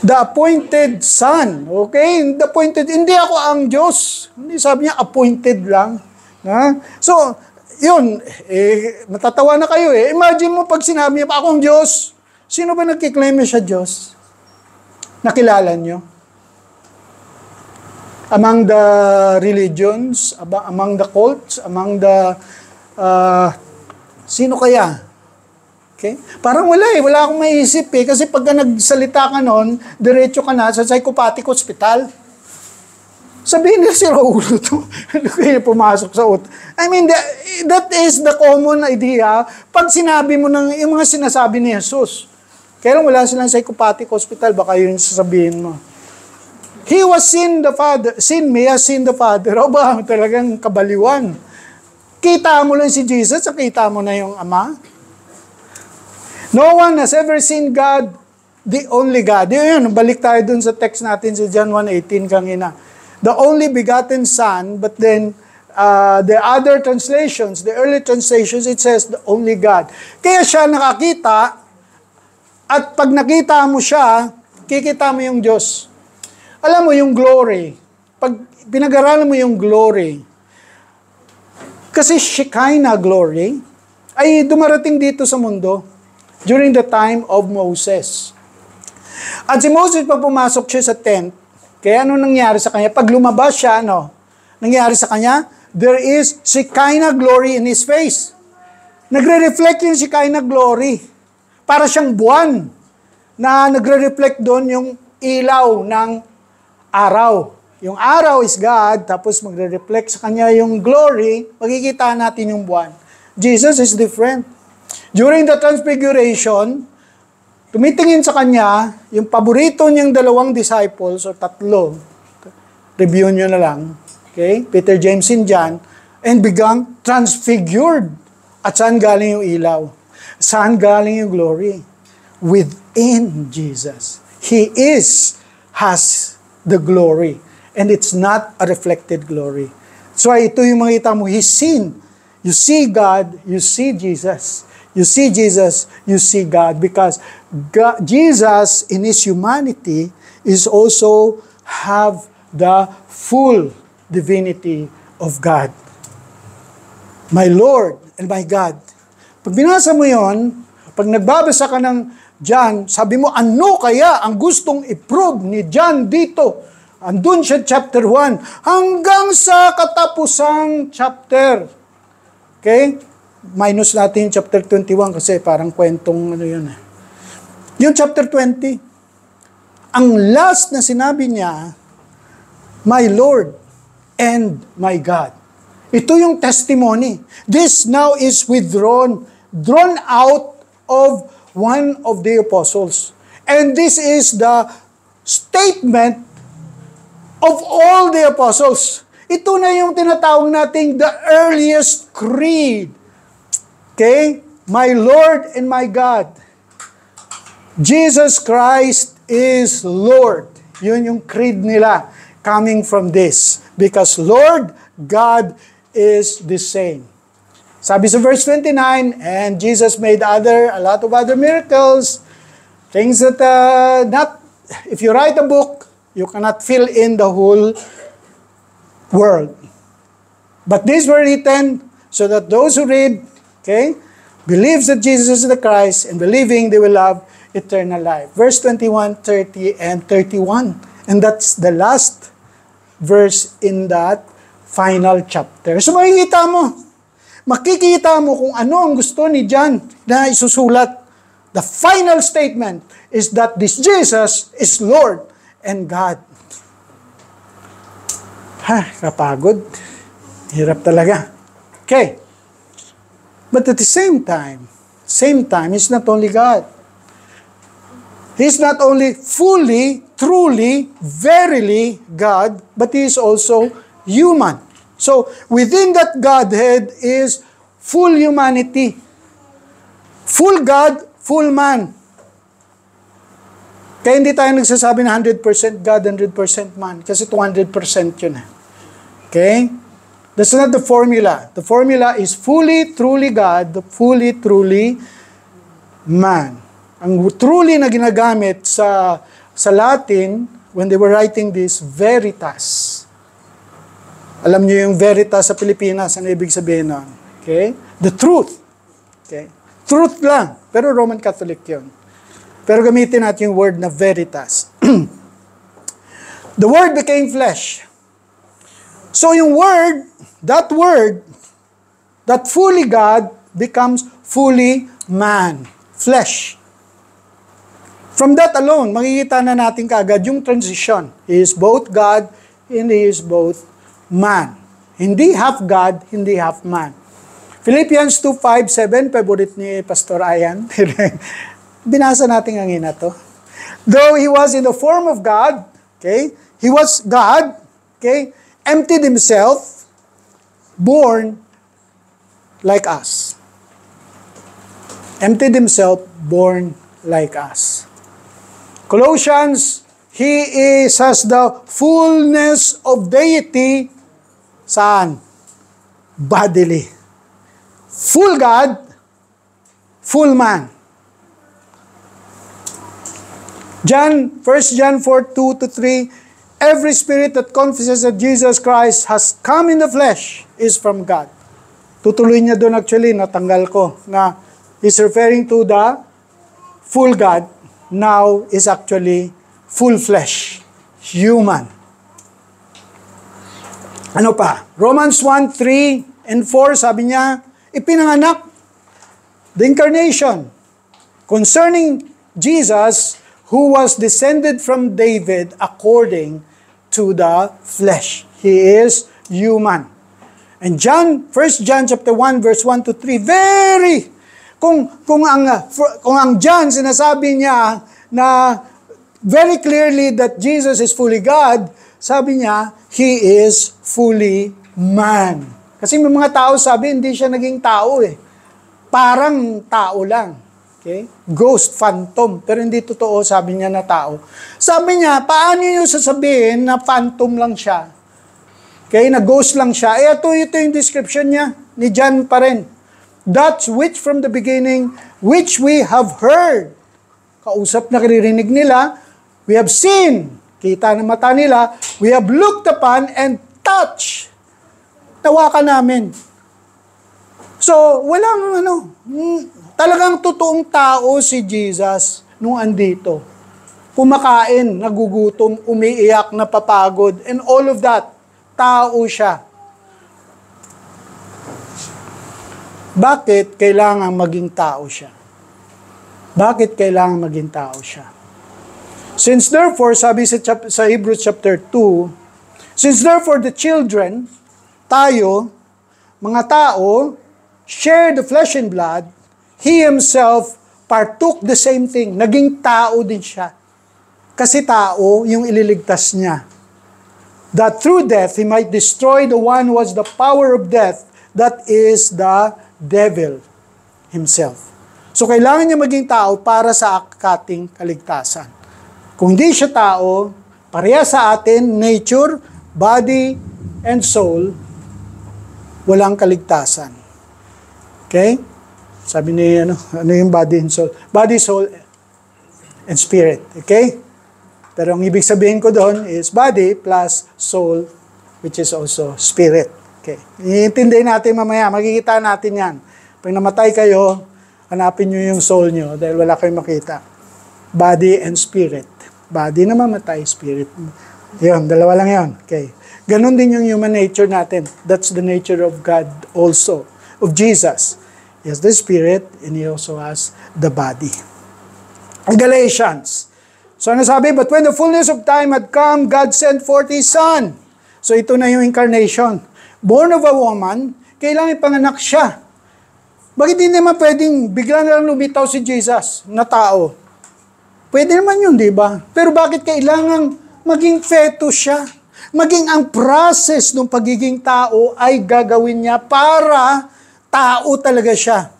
The appointed son. Okay? The appointed. Hindi ako ang Diyos. Hindi sabi niya, appointed lang. Ha? So, yun. Matatawa na kayo eh. Imagine mo pag sinabi niya, akong Diyos. Sino ba nagkiklaim niya siya Diyos? Nakilala niyo? Among the religions, among the cults, among the... sino kaya? Okay? Parang wala eh. Wala akong maiisip eh. Kasi pagka nagsalita ka noon, diretso ka na sa psychopathic hospital. Sabihin nila si Raulo to. Ano kaya pumasok sa I mean, that is the common idea. Pag sinabi mo ng yung mga sinasabi ni Jesus, kaya lang wala silang psychopathic hospital, baka yun sasabihin mo. He was seen the Father. Seen me as seen the Father. O ba, talagang kabaliwan. Kita mo lang si Jesus, kita mo na yung Ama. No one has ever seen God, the only God. Yun, balik tayo dun sa text natin sa John 1:18 kanina. The only begotten Son, but then the other translations, the early translations, it says the only God. Kaya siya nakakita, at pag nakita mo siya, kikita mo yung Diyos. Alam mo yung glory, pag pinag-aralan mo yung glory, kasi Shekinah glory, ay dumarating dito sa mundo during the time of Moses. At si Moses, pag pumasok siya sa tent, kaya ano nangyari sa kanya? Pag lumabas siya, nangyari sa kanya? There is Shekinah glory in his face. Nagre-reflect yung Shekinah glory. Para siyang buwan na nagre-reflect doon yung ilaw ng araw. Yung araw is God, tapos magre-reflect sa kanya yung glory, makikita natin yung buwan. Jesus is different. During the Transfiguration, tumitingin sa kanya, yung paborito niyang dalawang disciples, o tatlo, review nyo na lang, okay? Peter, James, and John, and begang transfigured. At saan galing yung ilaw? Saan galing yung glory? Within Jesus. He has the glory. And it's not a reflected glory. So ito yung makita mo, He's seen. You see God, you see Jesus. You see Jesus, you see God. Because God, Jesus, in His humanity, is also have the full divinity of God. My Lord and my God. Pag binasa mo yon, pag nagbabasa ka ng John, sabi mo, ano kaya ang gustong i-prove ni John dito? Andun siya chapter 1 hanggang sa katapusang chapter. Okay? Minus natin yung chapter 21 kasi parang kwentong ano yun. Yung chapter 20, ang last na sinabi niya, my Lord and my God. Ito yung testimony. This now is drawn out of one of the apostles. And this is the statement of all the apostles. Ito na yung tinatawag nating the earliest creed. Okay? My Lord and my God. Jesus Christ is Lord. Yun yung creed nila coming from this. Because Lord, God is the same. Sabi sa verse 29, and Jesus made a lot of other miracles, things that if you write a book, you cannot fill in the whole world. But these were written so that those who read, believes that Jesus is the Christ, and believing they will have eternal life. Verse 21, 30, and 31. And that's the last verse in that final chapter. So makikita mo kung ano ang gusto ni John na isusulat. The final statement is that this Jesus is Lord and God. Kapagod. Hirap talaga. Okay. But at the same time, He's not only God. He's not only fully, truly, verily God, but He is also human. So, within that Godhead is full humanity. Full God, full man. Kaya hindi tayo nagsasabi na 100% God, 100% man. Kasi 200% yun. Okay? That's not the formula. The formula is fully, truly God, fully, truly man. Ang truly na ginagamit sa Latin, when they were writing this, veritas. Alam niyo yung veritas sa Pilipinas, ano ibig sabihin nun? Okay? The truth. Okay? Truth lang. Pero Roman Catholic yun. Pero gamitin natin yung word na veritas. The Word became flesh. So yung word, that fully God becomes fully man. Flesh. From that alone, makikita na natin kaagad yung transition. He is both God and He is both man. Hindi half God, hindi half man. Philippians 2:5-7, favorite ni Pastor Ayan. Binasa natin ang ina to. Though He was in the form of God, He was God, emptied Himself, born like us. Emptied Himself, born like us. Colossians, He has the fullness of deity. Saan? Bodily. Full God, full man. 1 John 4:2-3, every spirit that confesses that Jesus Christ has come in the flesh is from God. Tutuloy niya doon actually, natanggal ko, na he's referring to the full God, now is actually full flesh, human. Ano pa? Romans 1:3-4, sabi niya, ipinanganak, the incarnation, concerning Jesus, who was descended from David according to the flesh. He is human. And 1 John chapter 1 verse 1-3, kung ang John sinasabi niya na very clearly that Jesus is fully God, sabi niya, He is fully man. Kasi may mga tao sabi, hindi siya naging tao Parang tao lang. Okay? Ghost, phantom. Pero hindi totoo, sabi niya na tao. Sabi niya, paano niyo sasabihin na phantom lang siya? Okay? Na ghost lang siya. Ito yung description niya. Ni John pa rin. That's which from the beginning, which we have heard. Kausap na kiririnig nila, we have seen. Kita ng mata nila, we have looked upon and touched. Tawakan namin. So, walang talagang totoong tao si Jesus nung andito. Kumakain, nagugutom, umiiyak, napapagod, and all of that. Tao siya. Bakit kailangan maging tao siya? Bakit kailangan maging tao siya? Since therefore, sabi sa Hebrews chapter 2, since therefore the children, tayo, mga tao, share the flesh and blood, He Himself partook the same thing. Naging tao din siya. Kasi tao yung ililigtas niya. That through death, He might destroy the one who has the power of death, that is the devil himself. So kailangan niya maging tao para sa ating kaligtasan. Kung hindi siya tao, pareha sa atin, nature, body, and soul, walang kaligtasan. Okay? Sabi ni, ano yung body and soul? Body, soul, and spirit. Okay? Pero ang ibig sabihin ko doon is body plus soul, which is also spirit. Okay. Iintindihin natin mamaya. Makikita natin yan. Pag namatay kayo, hanapin nyo yung soul nyo dahil wala kayong makita. Body and spirit. Body na mamatay, spirit. Yun, dalawa lang yun. Okay. Ganon din yung human nature natin. That's the nature of God also. Of Jesus. He has the spirit and He also has the body. Galatians. So ano sabi? But when the fullness of time had come, God sent forth His Son. So ito na yung incarnation. Born of a woman, kailangan ipanganak siya. Bakit hindi naman pwedeng bigla na lang lumitaw si Jesus na tao? Pwede naman yun, di ba? Pero bakit kailangan maging fetus siya? Maging ang process ng pagiging tao ay gagawin niya para tao talaga siya.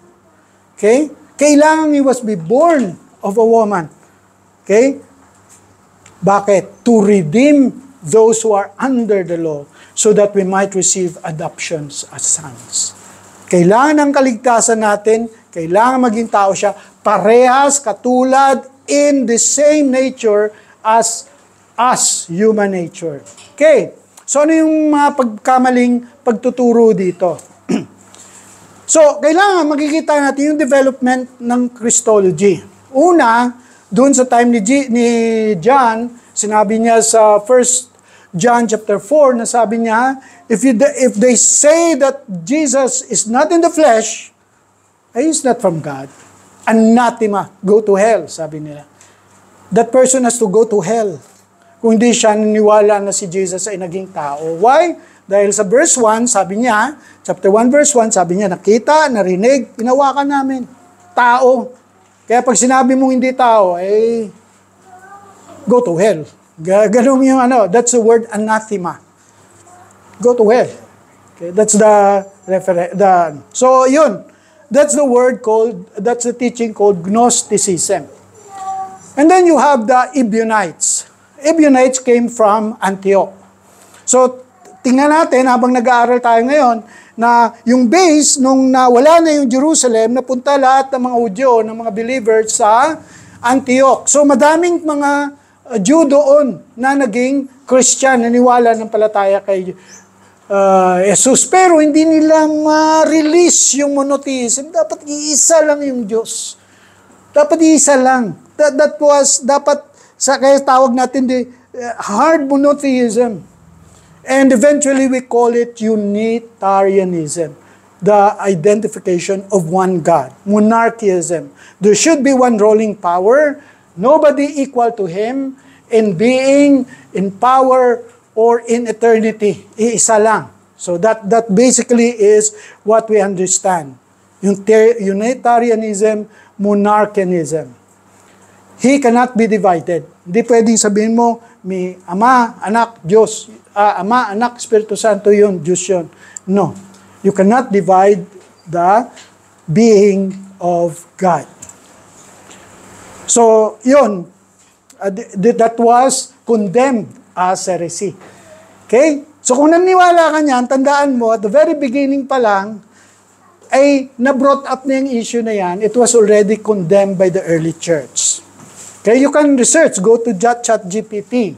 Okay? Kailangan He was be born of a woman. Okay? Bakit? To redeem those who are under the law so that we might receive adoptions as sons. Kailangan ng kaligtasan natin, kailangan maging tao siya, parehas, katulad, in the same nature as us, human nature. Okay. So ano yung mga pagkamaling pagtuturo dito? So, kailangan makikita natin yung development ng Christology. Una, doon sa time ni John, sinabi niya sa 1 John chapter 4, na sabi niya, if they say that Jesus is not in the flesh, ay is not from God. Anathema, go to hell, sabi nila. That person has to go to hell. Kung hindi siya naniwala na si Jesus ay naging tao. Why? Dahil sa verse 1, sabi niya, chapter 1 verse 1, sabi niya, nakita, narinig, inawakan namin. Tao. Kaya pag sinabi mong hindi tao, eh, go to hell. Ganun yung that's the word anathema. Go to hell. Okay, that's the so yun. That's the word that's the teaching called Gnosticism. And then you have the Ebionites. Ebionites came from Antioch. So, tingnan natin habang nag-aaral tayo ngayon na yung base nung nawala na yung Jerusalem, napunta lahat ng mga Hudyo, ng mga believers sa Antioch. So madaming mga Jew doon na naging Christian, naniwala ng palataya kay Jesus. Pero hindi nila ma-release yung monotheism. Dapat iisa lang yung Diyos. Dapat iisa lang. That was, kaya tawag natin hard monotheism. And eventually we call it Unitarianism, the identification of one God. Monarchism. There should be one ruling power, nobody equal to Him in being, in power, or in eternity. Iisa lang. So that basically is what we understand. Unitarianism, monarchianism. He cannot be divided. Hindi pwedeng sabihin mo, may Ama, Anak, Diyos. Ama, Anak, Espiritu Santo yun, Diyos yun. No. You cannot divide the being of God. So, yun. That was condemned as heresy. Okay? So, kung naniwala ka niyan, tandaan mo, at the very beginning pa lang, ay na-brought up na yung issue na yan. It was already condemned by the early church. Okay, you can research. Go to ChatGPT.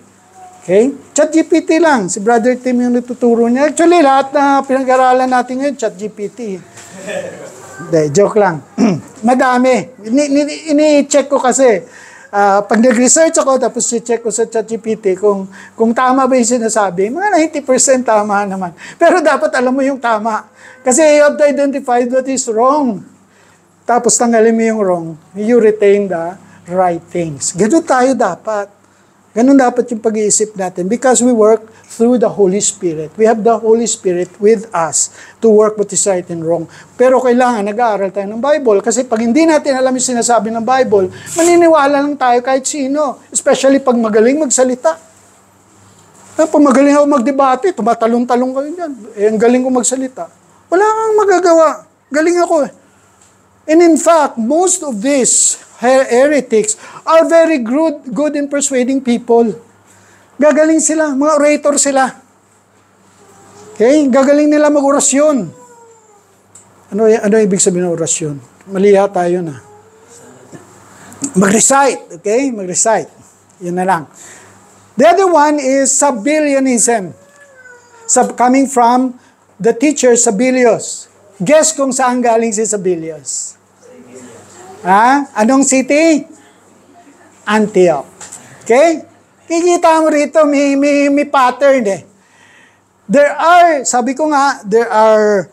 Okay? ChatGPT lang. Si Brother Tim yung natuturo niya. Actually, lahat na pinag-aralan natin ngayon, ChatGPT. Hindi, joke lang. Madami. Ini-check ko kasi. Pag nag-research ako, tapos i-check ko sa ChatGPT kung tama ba yung sinasabi, mga 90% tama naman. Pero dapat alam mo yung tama. Kasi you have to identify what is wrong. Tapos tanggalin mo yung wrong. You retain the right things. Ganun tayo dapat. Ganun dapat yung pag-iisip natin because we work through the Holy Spirit. We have the Holy Spirit with us to work what is right and wrong. Pero kailangan nag-aaral tayo ng Bible kasi pag hindi natin alam yung sinasabi ng Bible, maniniwala lang tayo kahit sino. Especially pag magaling magsalita. Pag magaling ako magdebate, tumatalong-talong kayo dyan. Ang galing ko magsalita. Wala kang magagawa. Galing ako eh. And in fact, most of these heretics are very good in persuading people. Gagaling sila, mga orator sila. Okay? Gagaling nila mag-orasyon. Ano ibig sabihin ng orasyon? Mali yata yun Mag-recite, okay? Mag-recite. Yun na lang. The other one is Sabellianism. Coming from the teacher Sabellius. Guess kung saan galing si Sabellius? Anong city? Antioch. Okay? Kikita mo rito, may pattern sabi ko nga, there are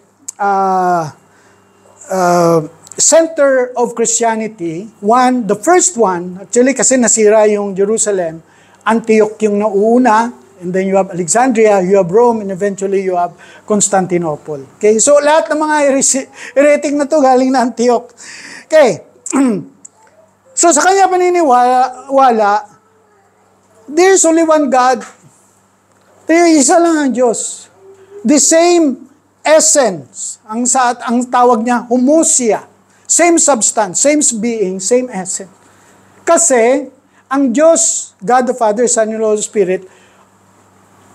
center of Christianity. The first one, actually kasi nasira yung Jerusalem, Antioch yung nauuna, and then you have Alexandria, you have Rome, and eventually you have Constantinople. Okay, so lahat ng mga heretic na to galing na Antioch. Okay, so sa kanya paniniwala, there's only one God. Isa lang ang Diyos. The same essence. Ang tawag niya, homoousia. Same substance, same being, same essence. Kasi, ang Diyos, God the Father, Son, and Holy Spirit,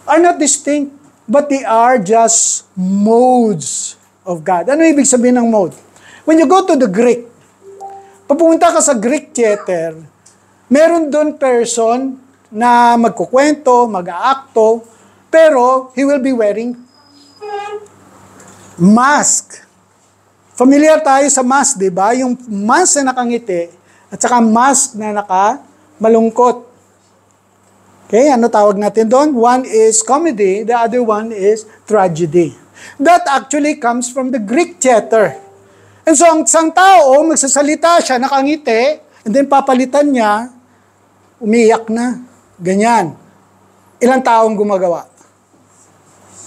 are not distinct, but they are just modes of God. Ano ibig sabihin ng mode? When you go to the Greek, papunta ka sa Greek theater, meron doon person na magkukwento, mag-aakto, pero he will be wearing mask. Familiar tayo sa mask, di ba? Yung mask na nakangiti at saka mask na nakamalungkot. Okay, ano tawag natin doon? One is comedy, the other one is tragedy. That actually comes from the Greek theater. And so, ang isang tao, magsasalita siya, nakangiti, and then papalitan niya, umiiyak na. Ganyan. Ilang taong gumagawa?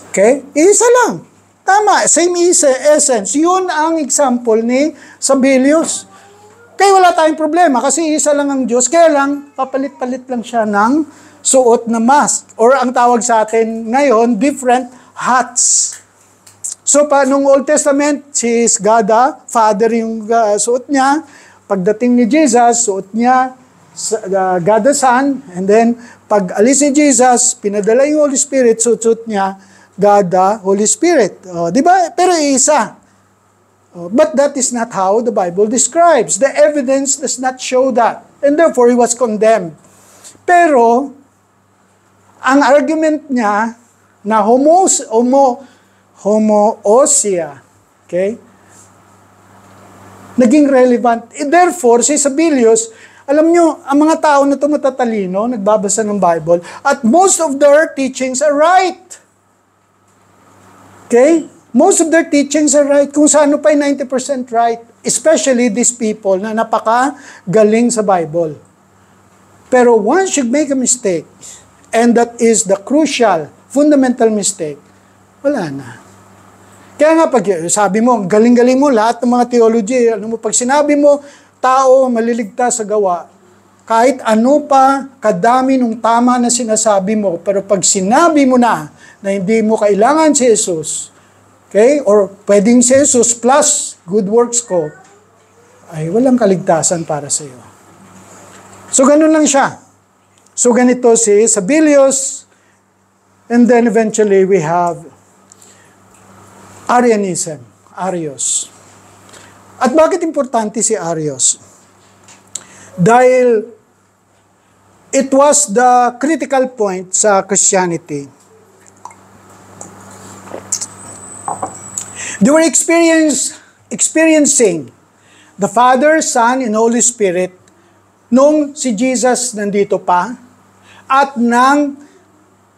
Okay? Isa lang. Tama, same essence. Yun ang example ni Sabellius. Kaya wala tayong problema kasi isa lang ang Diyos. Kaya lang, papalit-palit lang siya ng suot na mask. Or ang tawag sa atin ngayon, different hats. So, nung Old Testament, si God, Father yung suot niya. Pagdating ni Jesus, suot niya God the Son. And then, pag alis ni Jesus, pinadala yung Holy Spirit, suot niya God the Holy Spirit. Di ba? Pero isa. But that is not how the Bible describes. The evidence does not show that. And therefore, he was condemned. Pero, ang argument niya na homoousia, okay, naging relevant. Therefore, si Sabellius, alam nyo, ang mga tao na ito matatalino, nagbabasa ng Bible, at most of their teachings are right. Okay? Most of their teachings are right. Kung sa ano pa 90% right. Especially these people na napaka-galing sa Bible. Pero once you make a mistake, and that is the crucial, fundamental mistake, wala na. Kaya nga pag sabi mo, galing-galing mo, lahat ng mga theology, pag sinabi mo, tao maliligtas sa gawa, kahit ano pa kadami nung tama na sinasabi mo, pero pag sinabi mo na hindi mo kailangan si Jesus, okay, or pwedeng si Jesus plus good works ko, ay walang kaligtasan para sa iyo. So ganun lang siya. So ganito si Sabellius, and then eventually we have Arianism, Arius. At bakit importante si Arius? Dahil it was the critical point sa Christianity. They were experiencing the Father, Son, and Holy Spirit nung si Jesus nandito pa at ng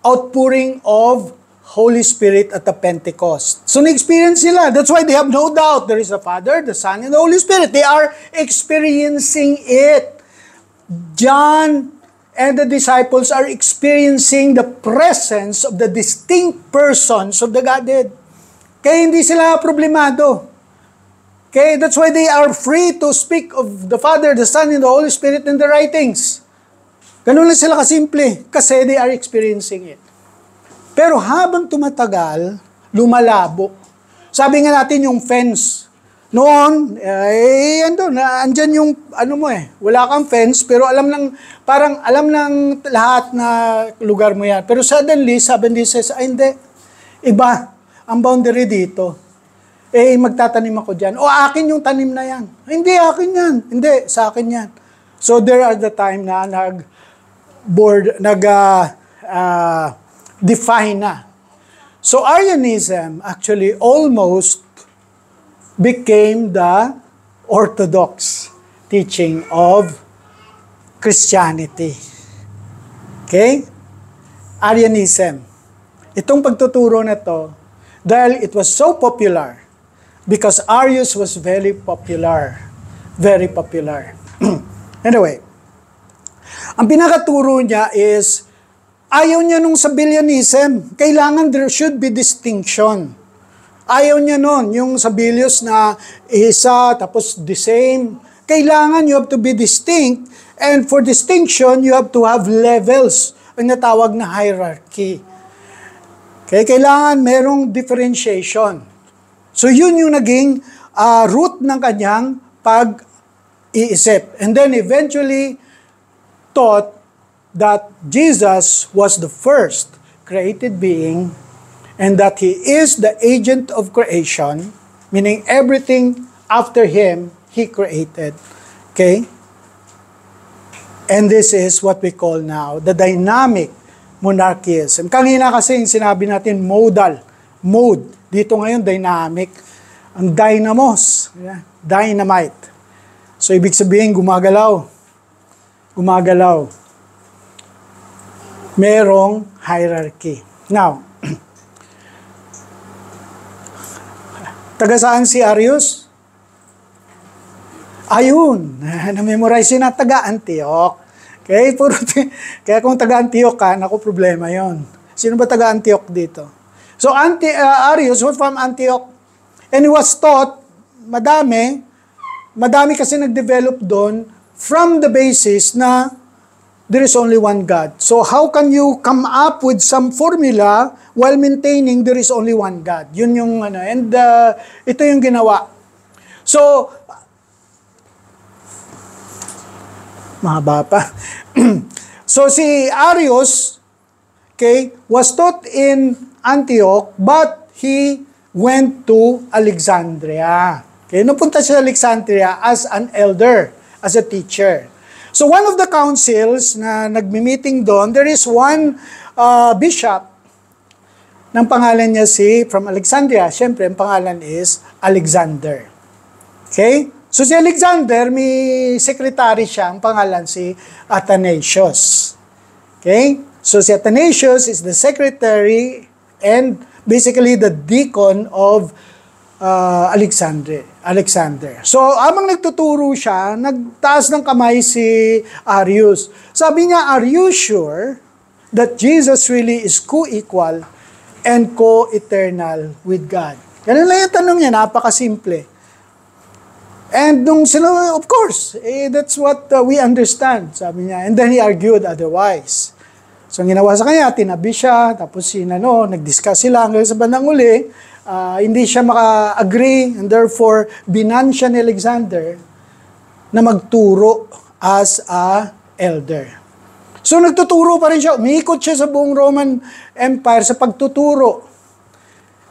outpouring of Holy Spirit at the Pentecost. So, na-experience sila. That's why they have no doubt there is a Father, the Son, and the Holy Spirit. They are experiencing it. John and the disciples are experiencing the presence of the distinct persons of the Godhead. Kaya hindi sila problemado. Okay, that's why they are free to speak of the Father, the Son, and the Holy Spirit in the writings. Ganun lang sila kasimple, kasi they are experiencing it. Pero habang tumatagal, lumalabo. Sabi nga natin yung fence. Noon, andyan yung, wala kang fence, pero parang alam ng lahat na lugar mo yan. Pero suddenly, sabi ni Jesus, hindi, iba ang boundary dito. magtatanim ako dyan. O akin yung tanim na yan. Hindi, akin yan. Hindi, sa akin yan. So there are the time na define na. So Arianism actually almost became the orthodox teaching of Christianity. Okay? Arianism. Itong pagtuturo na to, dahil it was so popular, because Arius was very popular. Very popular. Anyway, ang pinakaturo niya is, ayaw niya nung Sabellianism. Kailangan there should be distinction. Ayaw niya nun, yung Sabellius na isa, tapos the same. Kailangan you have to be distinct, and for distinction, you have to have levels, ang natawag na hierarchy. Okay, kailangan merong differentiation. So yun yung naging root ng kanyang pag-iisip. And then eventually taught that Jesus was the first created being and that He is the agent of creation, meaning everything after Him, He created. Okay? And this is what we call now the dynamic monarchism. Kanina kasi yung sinabi natin modal, mode. Dito ngayon dynamic. Ang dynamos, dynamite. So ibig sabihin gumagalaw. Gumagalaw. Merong hierarchy. Now, taga saan si Arius? Ayun, na-memorize na taga Antioch. Okay, kaya kung taga-Antioch ka, naku, problema yon. Sino ba taga-Antioch dito? So, Arius was from Antioch. And he was taught, madami kasi nag-develop doon from the basis na there is only one God. So, how can you come up with some formula while maintaining there is only one God? Yun yung and ito yung ginawa. So, mahaba pa. So si Arius, okay, was taught in Antioch, but he went to Alexandria. Okay, napunta siya sa Alexandria as an elder, as a teacher. So one of the councils na nagmi-meeting doon, there is one bishop, ng pangalan niya from Alexandria, syempre ang pangalan is Alexander. Okay? So si Alexander, may secretary siya, ang pangalan si Athanasius. Okay? So si Athanasius is the secretary and basically the deacon of Alexander. So amang nagtuturo siya, nagtaas ng kamay si Arius. Sabi niya, are you sure that Jesus really is co-equal and co-eternal with God? Ganun lang yung tanong niya, napakasimple. And nung sila, of course, that's what we understand, sabi niya. And then he argued otherwise. So ang ginawa sa kanya, tinabi siya, tapos nag-discuss sila hanggang sa bandang uli, hindi siya maka-agree, and therefore, binan siya ni Alexander na magturo as a elder. So nagtuturo pa rin siya, umiikot siya sa buong Roman Empire sa pagtuturo.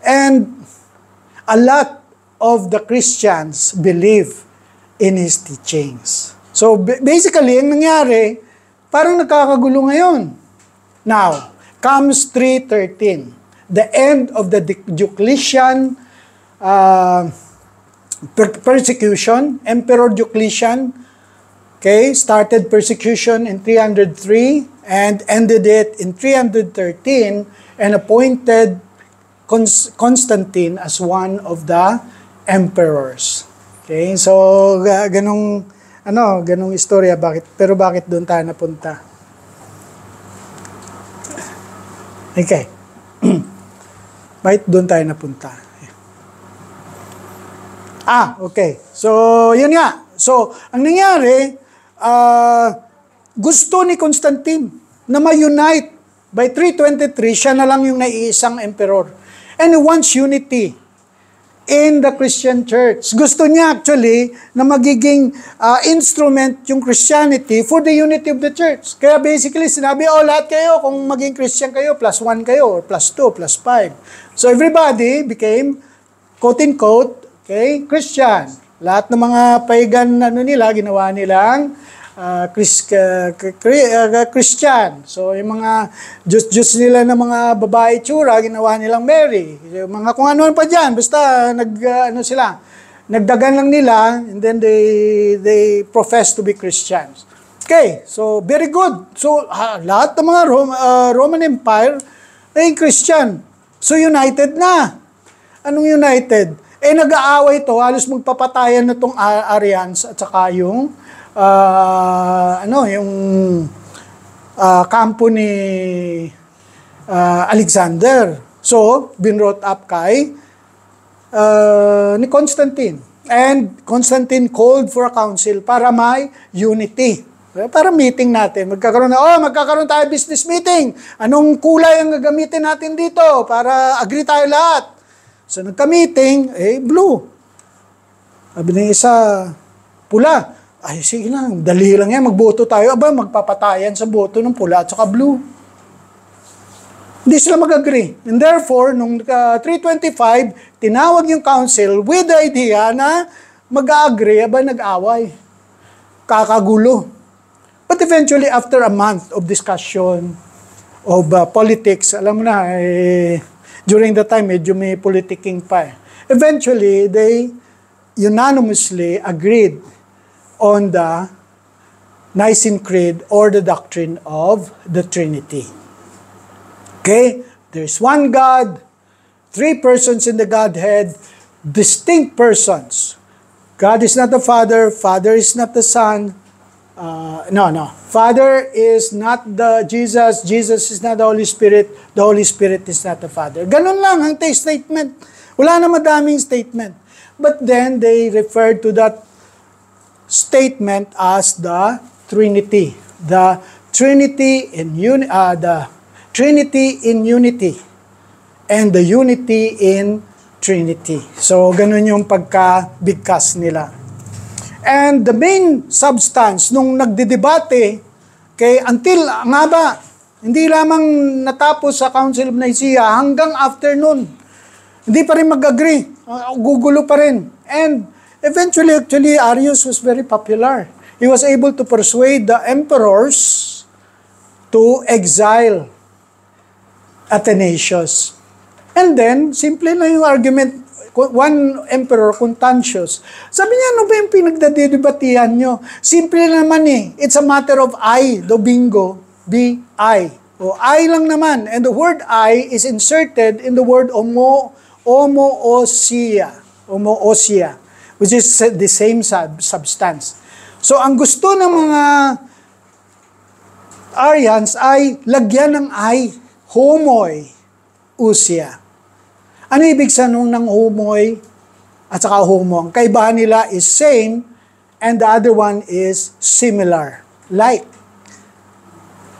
And a lot of the Christians believe in his teachings. So basically, ang nangyari, parang nagkakagulo ngayon. Now, comes 313, the end of the Diocletian persecution. Emperor Diocletian, okay, started persecution in 303 and ended it in 313 and appointed Constantine as one of the emperors. Okay, so ganong istorya, pero bakit doon tayo napunta? Okay. Bakit doon tayo napunta? Okay. So, yun nga. So, ang nangyari, gusto ni Constantine na ma-unite. By 323, siya na lang yung naiisang emperor. And he wants unity in the Christian church. Gusto niya actually na magiging instrument yung Christianity for the unity of the church. Kaya basically sinabi, lahat kayo, kung maging Christian kayo, +1 kayo, or +2, +5. So everybody became quote in quote, okay, Christian. Lahat ng mga pagan nila, ginawa nilang Christian. So, yung mga Diyos nila ng mga babae tsura, ginawa nilang Mary. Yung mga kung ano pa dyan, basta nagdagan lang nila, and then they profess to be Christians. Okay, so very good. So, lahat ng mga Roman Empire ay Christian. So, united na. Anong united? Nag-aaway to, halos magpapatayan na tong Arians at saka yung kampo ni Alexander. So, binrought up kay ni Constantine. And Constantine called for a council para may unity. Para meeting natin. Magkakaroon tayo business meeting. Anong kulay ang gagamitin natin dito para agree tayo lahat? So, nagka-meeting, blue. Sabi ng isa, pula. Ay, sige lang, dali lang yan, magboto tayo. Magpapatayan sa boto ng pula at saka blue. Hindi sila mag-agree. And therefore, nung 325, tinawag yung council with the idea na mag-agree, nag-away. Kakagulo. But eventually, after a month of discussion of politics, alam mo na, during the time, medyo may politicking pa. Eventually, they unanimously agreed on the Nicene Creed or the doctrine of the Trinity. Okay? There's one God, three persons in the Godhead, distinct persons. God is not the Father, Father is not the Son. Father is not the Jesus, Jesus is not the Holy Spirit is not the Father. Ganun lang ang statement. Wala na madaming statement. But then they referred to that statement as the Trinity. The Trinity in unity and the unity in Trinity. So ganun yung pagka-bigkas nila. And the main substance nung nagdedebate until nga ba, hindi lamang natapos sa Council of Nicaea hanggang afternoon. Hindi pa rin mag-agree. Gugulo pa rin. And eventually, actually, Arius was very popular. He was able to persuade the emperors to exile Athanasius. And then, simple na yung argument. One emperor, Constantius, sabi niya, ano ba yung pinagdadebatihan nyo? Simple naman It's a matter of I, do bingo, B-I. O I lang naman. And the word I is inserted in the word homoousia, which is the same substance. So, ang gusto ng mga Arians ay lagyan ng I, homoi-ousia. Ano ibig sabihin ng homoy at saka homo? Ang kaibahan nila is same and the other one is similar. Like.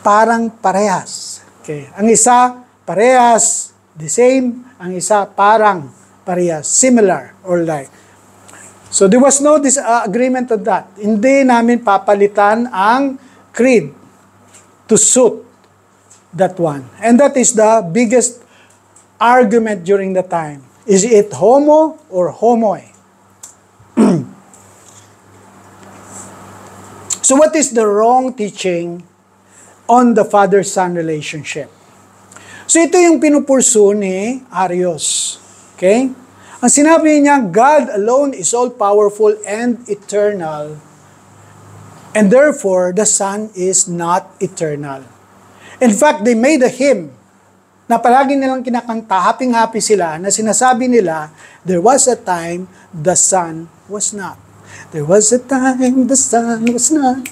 Parang parehas. Okay. Ang isa, parehas, the same. Ang isa, parang parehas, similar or like. So there was no agreement on that. Hindi namin papalitan ang creed to suit that one. And that is the biggest argument during the time. Is it homo or homoi? So what is the wrong teaching on the father-son relationship? So ito yung pinupursu ni Arius. Okay? Ang sinabi niya, God alone is all-powerful and eternal. And therefore, the Son is not eternal. In fact, they made a hymn na palagi nilang kinakanta, happy-happy sila, na sinasabi nila, there was a time the Son was not. There was a time the Son was not.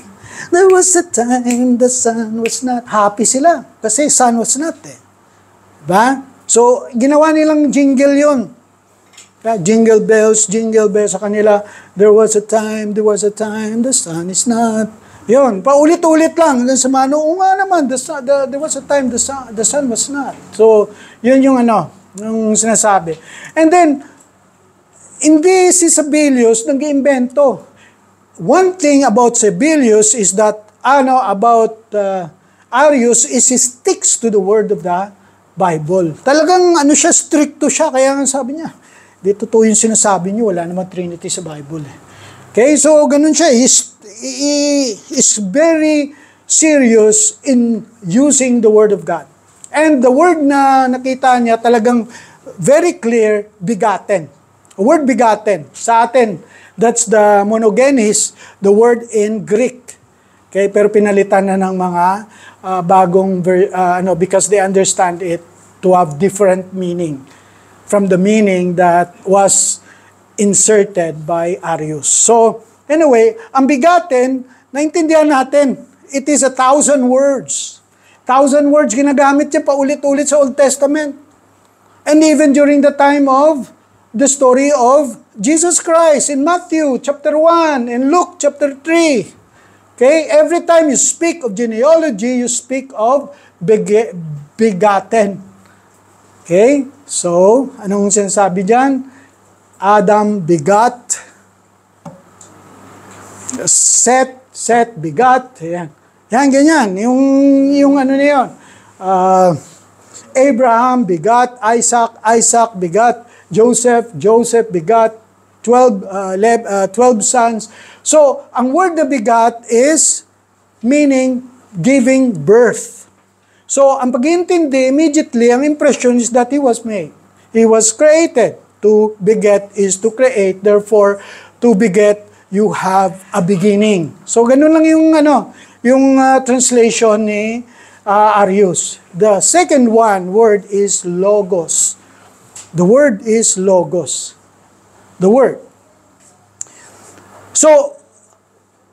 There was a time the Son was not. Happy sila, kasi Son was not Diba? So, ginawa nilang jingle yun. Jingle bells sa kanila, there was a time the Son is not. Yun, paulit-ulit lang. Hanggang sa mano, nga naman, there was a time the sun was not. So, yun yung yung sinasabi. And then, hindi si Sabellius nag-iimbento. One thing about Sabellius is that, about Arius is he sticks to the word of the Bible. Talagang stricto siya, kaya nga sabi niya, Di totoo yung sinasabi niyo, wala namang Trinity sa Bible. Okay, so ganun siya. He's very serious in using the Word of God. And the word na nakita niya talagang very clear, begotten. A word begotten. Sa atin, that's the monogenes, the word in Greek. Okay, pero pinalitan na ng mga because they understand it to have different meaning from the meaning that was inserted by Arius. So, anyway, ang begotten, naintindihan natin, it is 1,000 words. 1,000 words ginagamit niya paulit-ulit sa Old Testament. And even during the time of the story of Jesus Christ in Matthew chapter 1 and Luke chapter 3. Okay, every time you speak of genealogy, you speak of begotten. Okay, so anong sinasabi dyan? Adam begot, Seth begot, yan. Yan, ganyan, yung ano na yun. Abraham begot Isaac begot Joseph begot 12 sons. So, ang word na begot is meaning giving birth. So, ang pag-iintindi, immediately, ang impression is that he was made. He was created. To beget is to create. Therefore, to beget, you have a beginning. So, ganun lang yung translation ni Arius. The second word is logos. The word is logos. The word. So,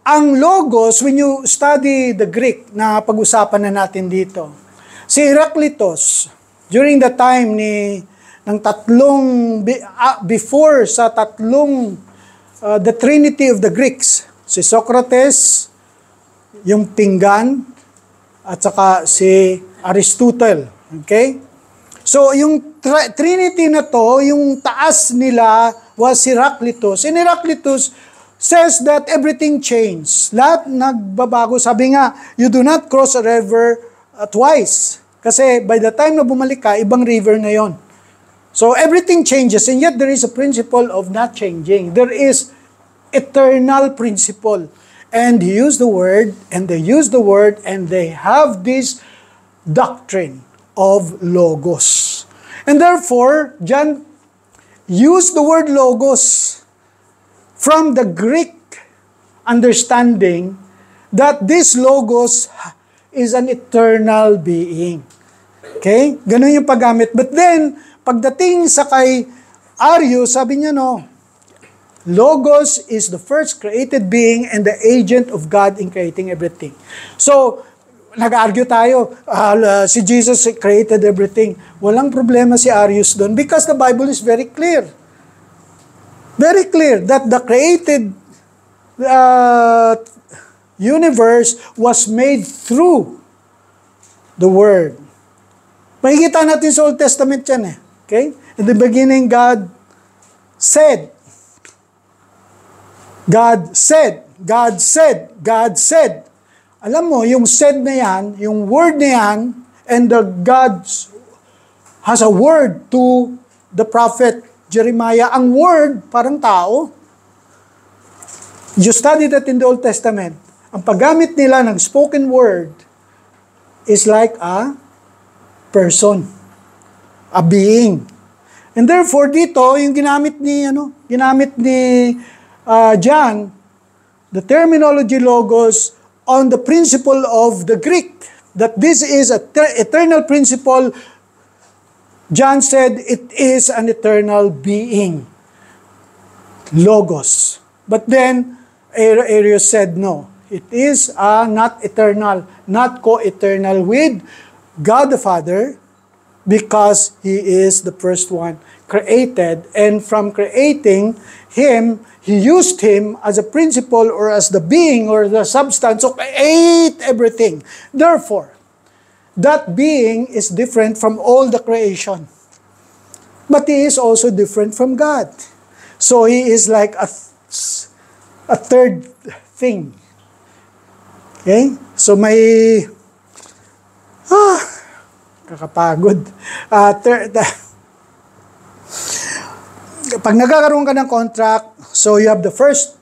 ang logos, when you study the Greek na pag-usapan na natin dito, si Heraclitus, during the time ng before sa the Trinity of the Greeks, si Socrates, yung pinggan, at saka si Aristotle. Okay? So, yung Trinity na to, yung taas nila was Heraclitus. And Heraclitus says that everything changed. Lahat nagbabago. Sabi nga, you do not cross a river twice. Kasi by the time na bumalik ka, ibang river na yon. So everything changes, and yet there is a principle of not changing. There is eternal principle. And he used the word, and they use the word, and they have this doctrine of logos. And therefore, John used the word logos from the Greek understanding that this logos is an eternal being. Okay? Ganun yung paggamit. But then, pagdating sa kay Arius, sabi niya logos is the first created being and the agent of God in creating everything. So, nag-argue tayo, si Jesus created everything. Walang problema si Arius doon because the Bible is very clear. Very clear that the created universe was made through the Word. Makikita natin sa Old Testament yan . Okay? In the beginning, God said. God said. God said. God said. Alam mo, yung said na yan, yung word na yan, and the God has a word to the prophet Jeremiah. Ang word, parang tao. You study that in the Old Testament. Ang paggamit nila ng spoken word is like a person. A being. And therefore, dito, yung ginamit ni John, the terminology logos on the principle of the Greek, that this is an eternal principle. John said it is an eternal being. Logos. But then, Arius said no. It is not eternal, not co-eternal with God the Father, because He is the first one created, and from creating Him, He used Him as a principle or as the being or the substance to create everything. Therefore, that being is different from all the creation. But He is also different from God. So He is like a third thing. Okay? So may kakapagod. Pag nagkakaroon ka ng contract, so you have the first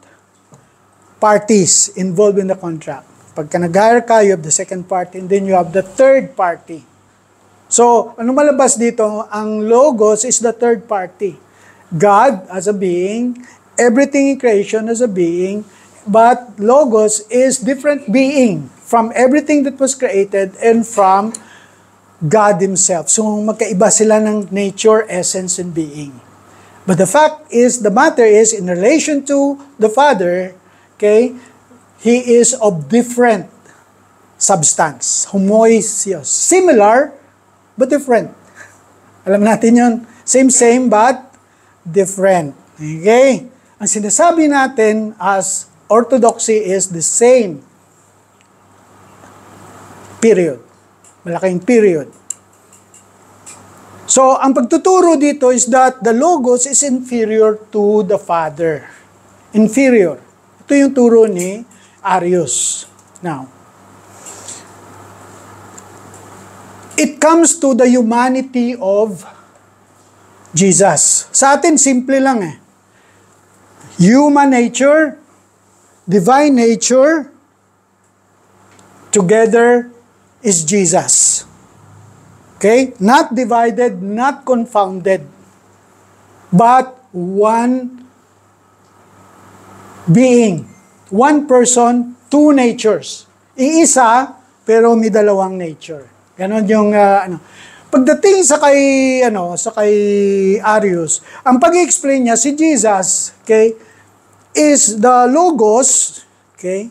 parties involved in the contract. Pagka nag-hire ka, you have the second party, and then you have the third party. So, ano malabas dito? Ang Logos is the third party. God as a being, everything in creation as a being, but Logos is different being from everything that was created and from God Himself. So, magkaiba sila ng nature, essence, and being. But the fact is, the matter is, in relation to the Father, okay, He is of different substance. Homoousios. Similar, but different. Alam natin yun. Same, but different. Okay? Ang sinasabi natin as orthodoxy is the same. Period. Malaking period. So, ang pagtuturo dito is that the Logos is inferior to the Father. Inferior. Ito yung turo ni Arius. Now, it comes to the humanity of Jesus. Sa atin, simple lang eh. Human nature, divine nature, together is Jesus. Okay? Not divided, not confounded, but one being. One person, two natures. Iisa, pero may dalawang nature. Ganon yung Pagdating sa kay Arius, ang pag-explain niya si Jesus, okay, is the Logos, okay,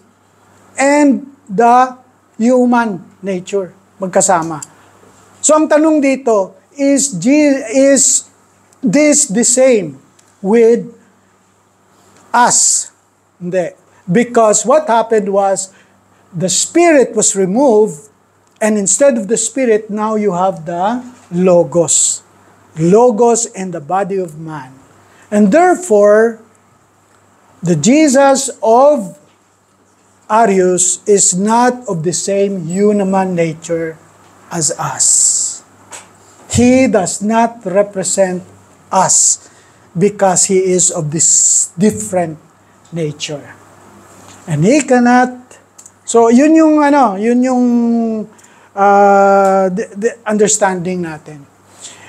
and the human nature magkasama. So ang tanong dito is this the same with us? Hindi. Because what happened was the Spirit was removed, and instead of the Spirit, now you have the Logos. Logos in the body of man. And therefore, the Jesus of Arius is not of the same human nature as us. He does not represent us because he is of this different nature. And he cannot. So yun yung the understanding natin.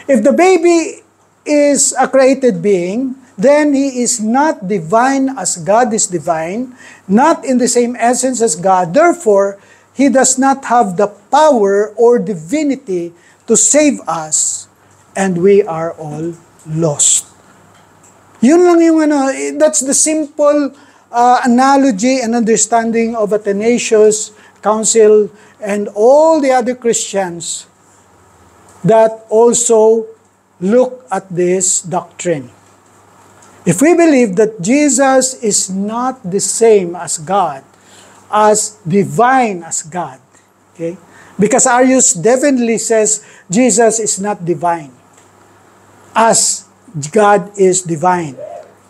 If the baby is a created being, then he is not divine as God is divine, not in the same essence as God. Therefore, he does not have the power or divinity to save us, and we are all lost. Yun lang yung that's the simple analogy and understanding of Athanasius, Council, and all the other Christians that also look at this doctrine. If we believe that Jesus is not the same as God, as divine as God, okay? Because Arius definitely says Jesus is not divine, as God is divine.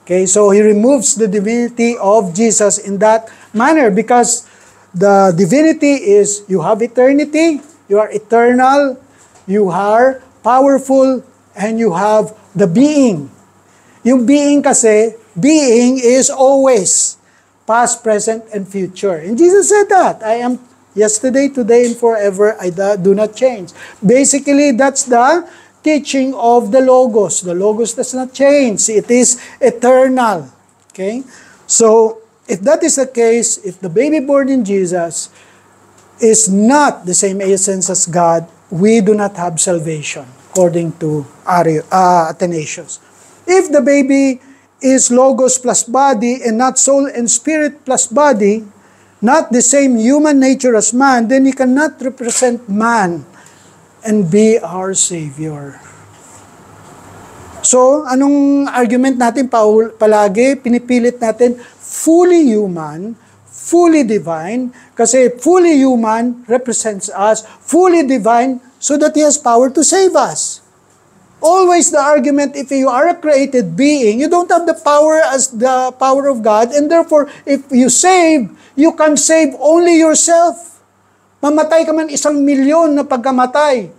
Okay, so he removes the divinity of Jesus in that manner because the divinity is you have eternity, you are eternal, you are powerful, and you have the being. Yung being kasi, being is always past, present, and future. And Jesus said that, I am yesterday, today, and forever, I do not change. Basically, that's the teaching of the Logos. The Logos does not change. It is eternal. Okay? So, if that is the case, if the baby born in Jesus is not the same essence as God, we do not have salvation, according to Athanasius. If the baby is Logos plus body and not soul and spirit plus body, not the same human nature as man, then he cannot represent man and be our Savior. So, anong argument natin palagi? Pinipilit natin fully human, fully divine, kasi fully human represents us, fully divine, so that He has power to save us. Always the argument, if you are a created being, you don't have the power as the power of God, and therefore, if you save, you can save only yourself. Mamatay ka man 1,000,000 na pagkamatay.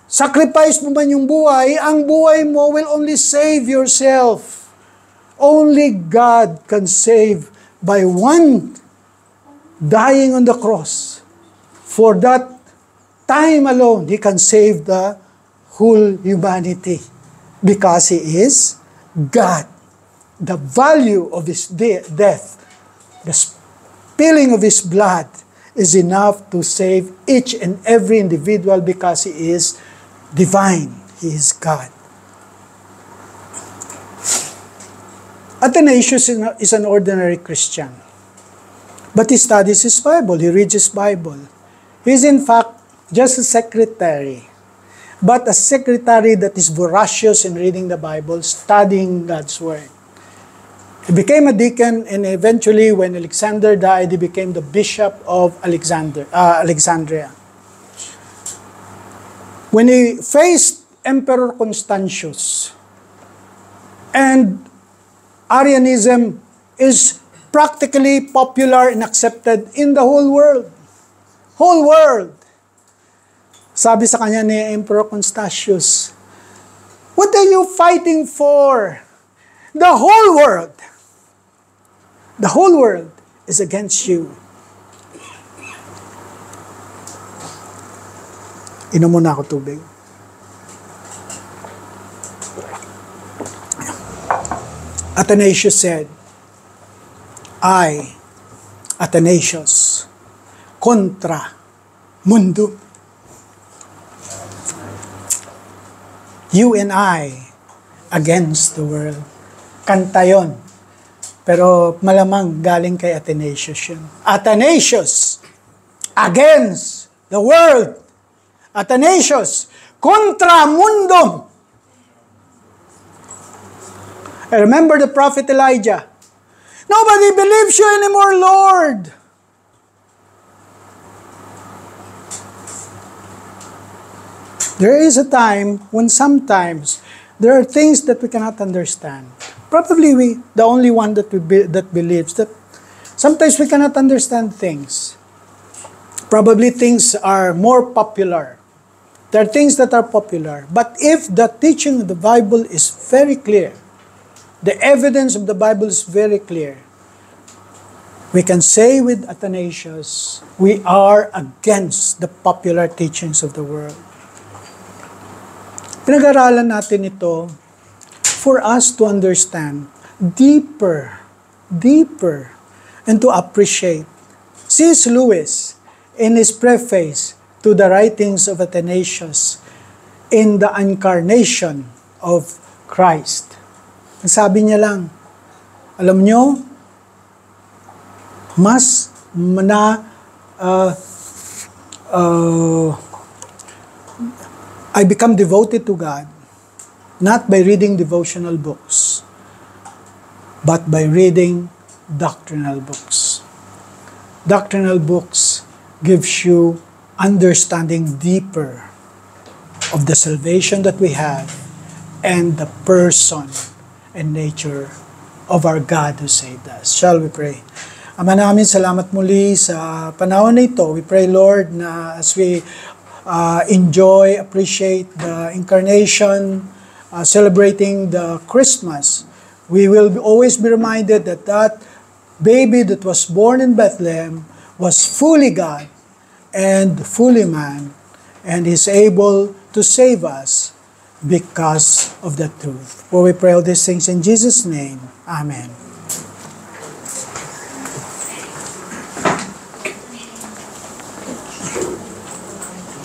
sacrifice mo man yung buhay, ang buhay mo will only save yourself. Only God can save by one dying on the cross. For that time alone, He can save the whole humanity because He is God. The value of His death, the spilling of His blood is enough to save each and every individual because He is divine. He is God. Athanasius is an ordinary Christian. But he studies his Bible. He reads his Bible. He is in fact just a secretary. But a secretary that is voracious in reading the Bible, studying God's Word. He became a deacon, and eventually when Alexander died, he became the bishop of Alexandria. When he faced Emperor Constantius, and Arianism is practically popular and accepted in the whole world. Whole world. Sabi sa kanya ni Emperor Constantius, "What are you fighting for? The whole world. The whole world is against you." Inom muna ako tubig. Athanasius said, "I, Athanasius, contra mundo." You and I against the world. Kanta yun. Pero malamang galing kay Athanasius yun. Athanasius against the world. Athanasius contra mundo. I remember the prophet Elijah. "Nobody believes you anymore, Lord." There is a time when sometimes there are things that we cannot understand. Probably the only one that believes that sometimes we cannot understand things. Probably things are more popular. There are things that are popular. But if the teaching of the Bible is very clear, the evidence of the Bible is very clear, we can say with Athanasius, we are against the popular teachings of the world. Pinag-aralan natin ito for us to understand deeper, and to appreciate. C.S. Lewis, in his preface to the writings of Athanasius, in the incarnation of Christ, sabi niya lang, alam nyo, mas I become devoted to God, not by reading devotional books, but by reading doctrinal books. Doctrinal books gives you understanding deeper of the salvation that we have and the person and nature of our God who saved us. Shall we pray? Ama namin, salamat muli sa panahon na ito. We pray, Lord, na as we enjoy, appreciate the incarnation, celebrating the Christmas, we will always be reminded that that baby that was born in Bethlehem was fully God and fully man, and is able to save us because of the truth. For we pray all these things in Jesus' name. Amen.